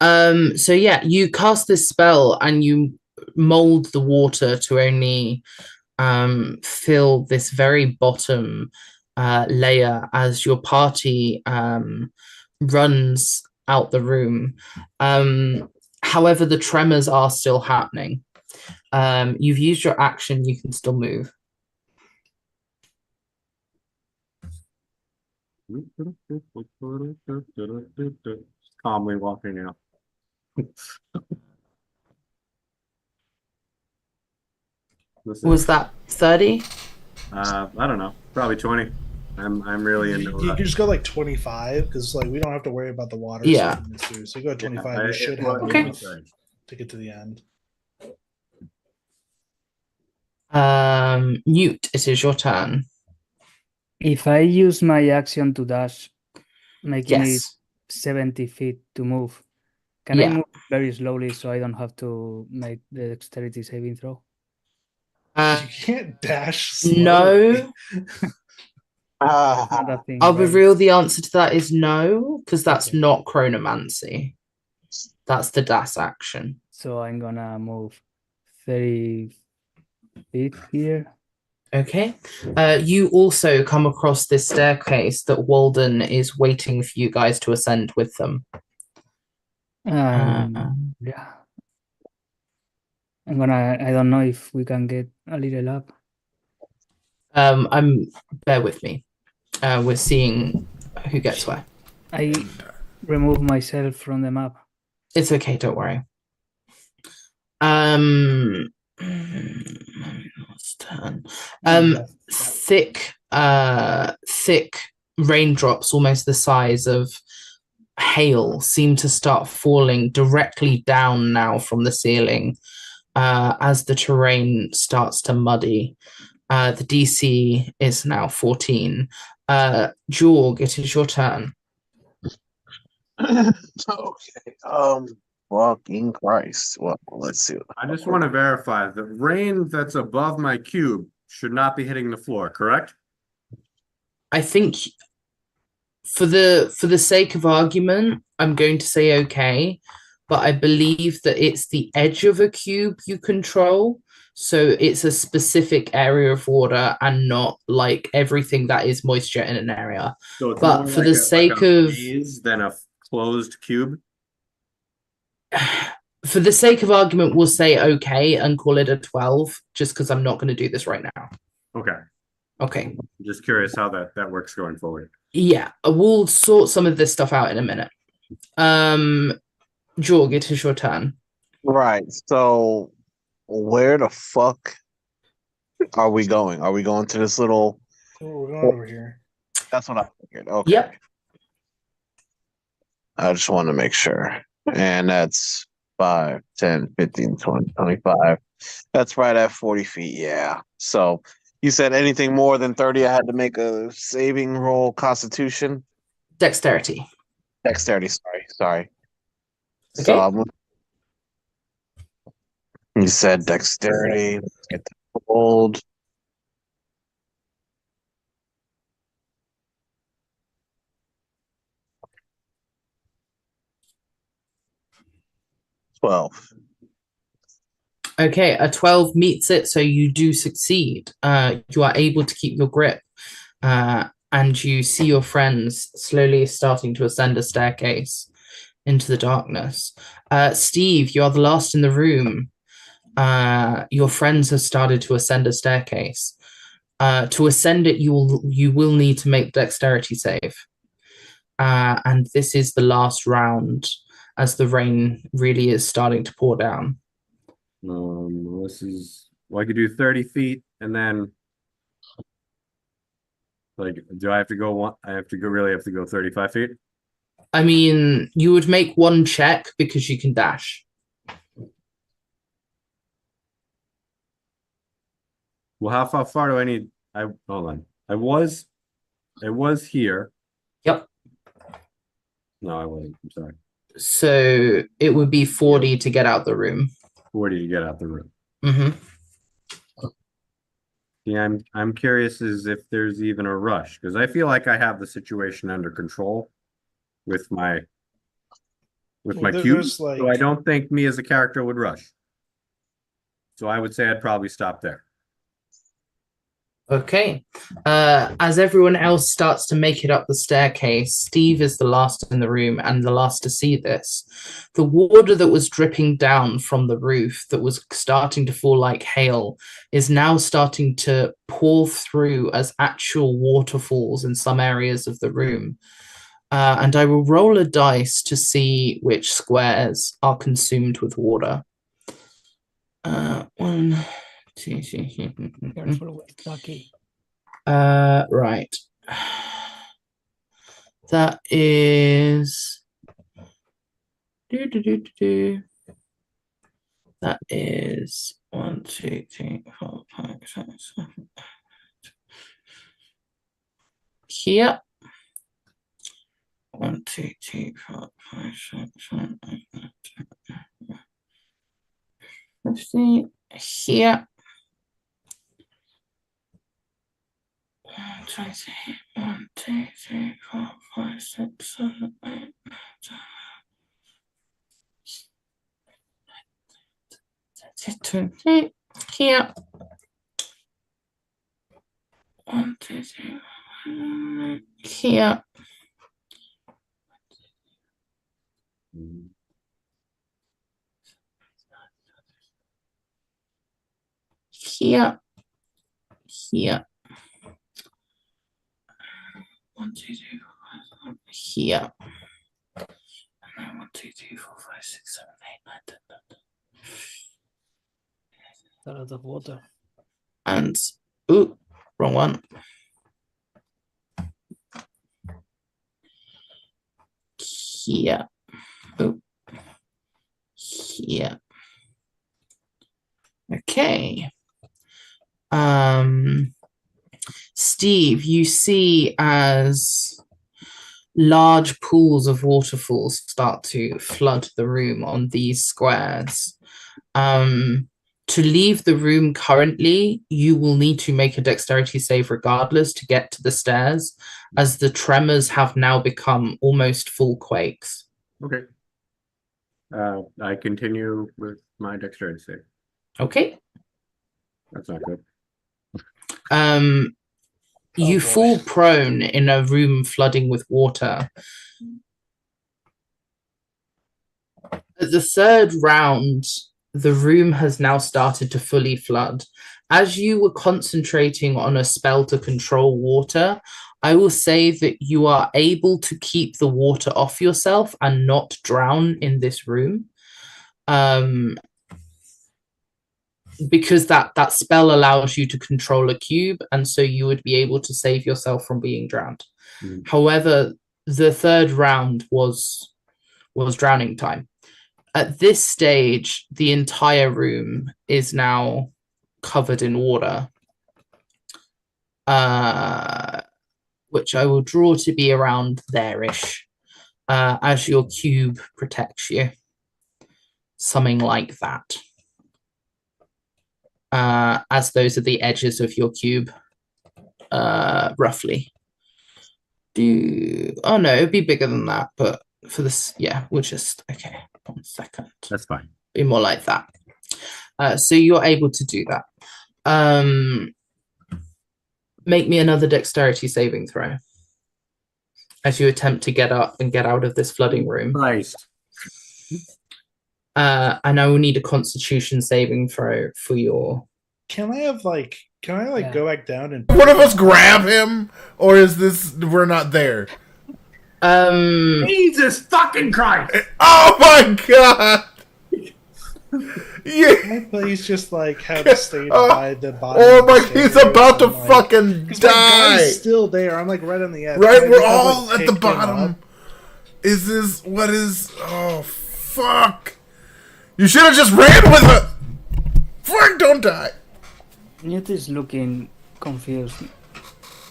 So yeah, you cast this spell and you mold the water to only fill this very bottom layer as your party runs out the room. However, the tremors are still happening. You've used your action, you can still move. Calmly walking out. Was that 30? I don't know. Probably 20. I'm really into You just go like 25 because like we don't have to worry about the water. Yeah. Stuff in this too. So you go at 25. Yeah, you should have Okay. enough to get to the end. Newt, it is your turn. If I use my action to dash, making it Yes. 70 feet to move, can I Yeah. move very slowly so I don't have to make the dexterity saving throw? You can't dash slowly. No. Not a thing, I'll right? reveal the answer to that is no, because that's Okay. not chronomancy. That's the dash action. So I'm gonna move 30 feet here. Okay. You also come across this staircase that Walden is waiting for you guys to ascend with them. Yeah. I don't know if we can get a little up. Bear with me. We're seeing who gets where. I remove myself from the map. It's okay, don't worry. Thick raindrops, almost the size of hail, seem to start falling directly down now from the ceiling as the terrain starts to muddy. The DC is now 14. Jorg, it is your turn. Okay. fucking Christ. Well, let's see. I just want to verify the rain that's above my cube should not be hitting the floor, correct? I think for the sake of argument, I'm going to say okay, but I believe that it's the edge of a cube you control. So it's a specific area of water and not like everything that is moisture in an area. So it's But more for like the a sake of maze than a closed cube. for the sake of argument, we'll say okay and call it a 12, just because I'm not going to do this right now. Okay. Okay. I'm just curious how that works going forward. Yeah, we'll sort some of this stuff out in a minute. Jorg, it is your turn. Right. So, where the fuck are we going? Are we going to this little? Oh, we're going over here. That's what I figured. Okay. Yep. I just want to make sure. And that's 5, 10, 15, 20, 25. That's right at 40 feet. Yeah. So you said anything more than 30, I had to make a saving roll, Constitution, Dexterity. Dexterity. Sorry. Okay. So you said Dexterity. Let's get the gold. $12. Okay, a 12 meets it, so you do succeed. You are able to keep your grip, and you see your friends slowly starting to ascend a staircase into the darkness. Steve, you are the last in the room. Your friends have started to ascend a staircase. To ascend it, you will need to make dexterity save. And this is the last round as the rain really is starting to pour down. This is well, I could do 30 feet and then like do I have to go one? I have to go 35 feet? I mean, you would make one check because you can dash. Well, how far do I need? Hold on. I was here. Yep. No, I wasn't. I'm sorry. So it would be 40 to get out the room. 40 to get out the room. Mm-hmm. Yeah, I'm curious as if there's even a rush because I feel like I have the situation under control with my cube. So I don't think me as a character would rush. So I would say I'd probably stop there. Okay. As everyone else starts to make it up the staircase, Steve is the last in the room and the last to see this. The water that was dripping down from the roof that was starting to fall like hail is now starting to pour through as actual waterfalls in some areas of the room. And I will roll a dice to see which squares are consumed with water. 1, 2, 3. Careful with Lucky. Right. That is. That is 1, 2, 3, 4, 5, 6, 7, 8. Here. 1, 2, 3, 4, 5, 6, 7, 8, 9, 10, 15. Here. 1, 2, 3, 4, 5, 6, 7, 8, 9, 10. Here. 1, 2, 3. Here. Here. Here. 1, 2, 3, 4, 5, here. And then 1, 2, 3, 4, 5, 6, 7, 8, 9, 10. A lot of water. And ooh, wrong one. Here. Ooh. Here. Okay. Steve, you see as large pools of waterfalls start to flood the room on these squares. To leave the room currently, you will need to make a dexterity save regardless to get to the stairs, as the tremors have now become almost full quakes. Okay. I continue with my dexterity save. Okay. That's not good. You boy. fall prone in a room flooding with water. At the third round, the room has now started to fully flood. As you were concentrating on a spell to control water, I will say that you are able to keep the water off yourself and not drown in this room. Because that spell allows you to control a cube, and so you would be able to save yourself from being drowned. Mhm. However, the third round was drowning time. At this stage, the entire room is now covered in water, which I will draw to be around there-ish, as your cube protects you. Something like that. As those are the edges of your cube, roughly. Oh no, it'd be bigger than that, but for this, yeah, we'll just, okay, 1 second. That's fine. Be more like that. So you're able to do that. Make me another dexterity saving throw as you attempt to get up and get out of this flooding room. Christ. And I will need a constitution saving throw for your... Can I Yeah. go back down and One of us grab him, or is this we're not there? Jesus fucking Christ! Oh my god! Yeah. can I please just like have stayed by the bottom? Oh of the my! He's stairs about to and, like, fucking 'cause my die. guy's still there. I'm like right on the edge. Right, Can I we're just have, all like, at the picked him bottom. up? Is this what is? Oh fuck! You should have just ran with it. Fuck! Don't die. Newt is looking confused.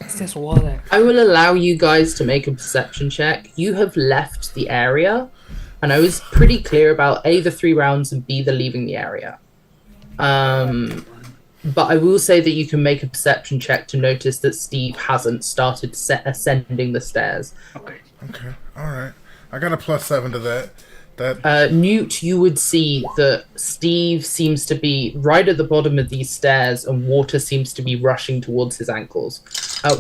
It's just water. I will allow you guys to make a perception check. You have left the area, and I was pretty clear about A, the 3 rounds, and B, the leaving the area. But I will say that you can make a perception check to notice that Steve hasn't started ascending the stairs. Okay. Okay. All right. I got a +7 to that. Newt, you would see that Steve seems to be right at the bottom of these stairs, and water seems to be rushing towards his ankles.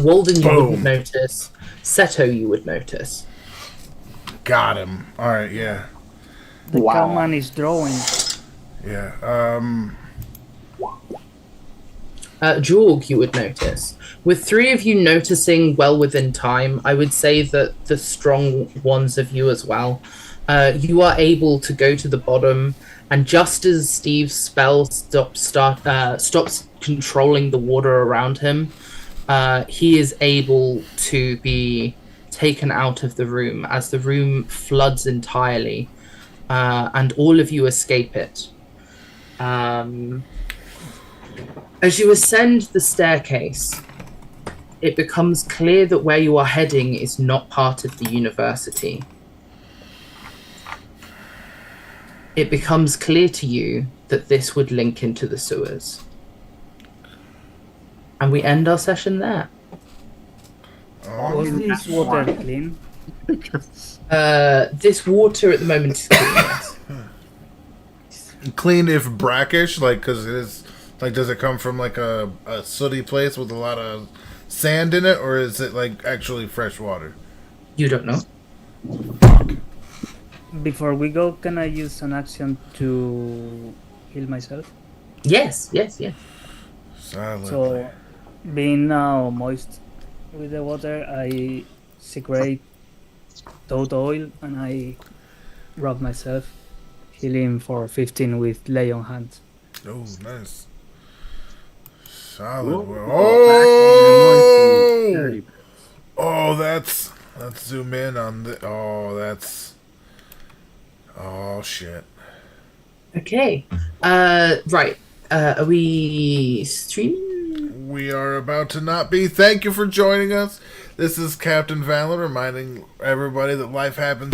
Walden, you wouldn't notice. Seto, you would notice. Got him. All right. Yeah. The cowman is drawing. Yeah. Jorg, you would notice. With 3 of you noticing well within time, I would say that the strong ones of you as well, you are able to go to the bottom, and just as Steve's spell stops controlling the water around him, he is able to be taken out of the room as the room floods entirely, and all of you escape it. As you ascend the staircase, it becomes clear that where you are heading is not part of the university. It becomes clear to you that this would link into the sewers. And we end our session there. Was this water clean? This water at the moment is clean, yes. Clean if brackish, like, because it is, like, does it come from, like, a sooty place with a lot of sand in it, or is it, like, actually fresh water? You don't know. Fuck. Before we go, can I use an action to heal myself? Yes. Silently. So, being now moist with the water, I secrete toad oil and I rub myself, healing for 15 with lay on hands. Oh, nice. Solid. Whoa. Oh! Oh, let's zoom in on the. Oh, shit. Okay. Right. Are we streaming? we are about to not be. Thank you for joining us. This is Captain Valen reminding everybody that life happens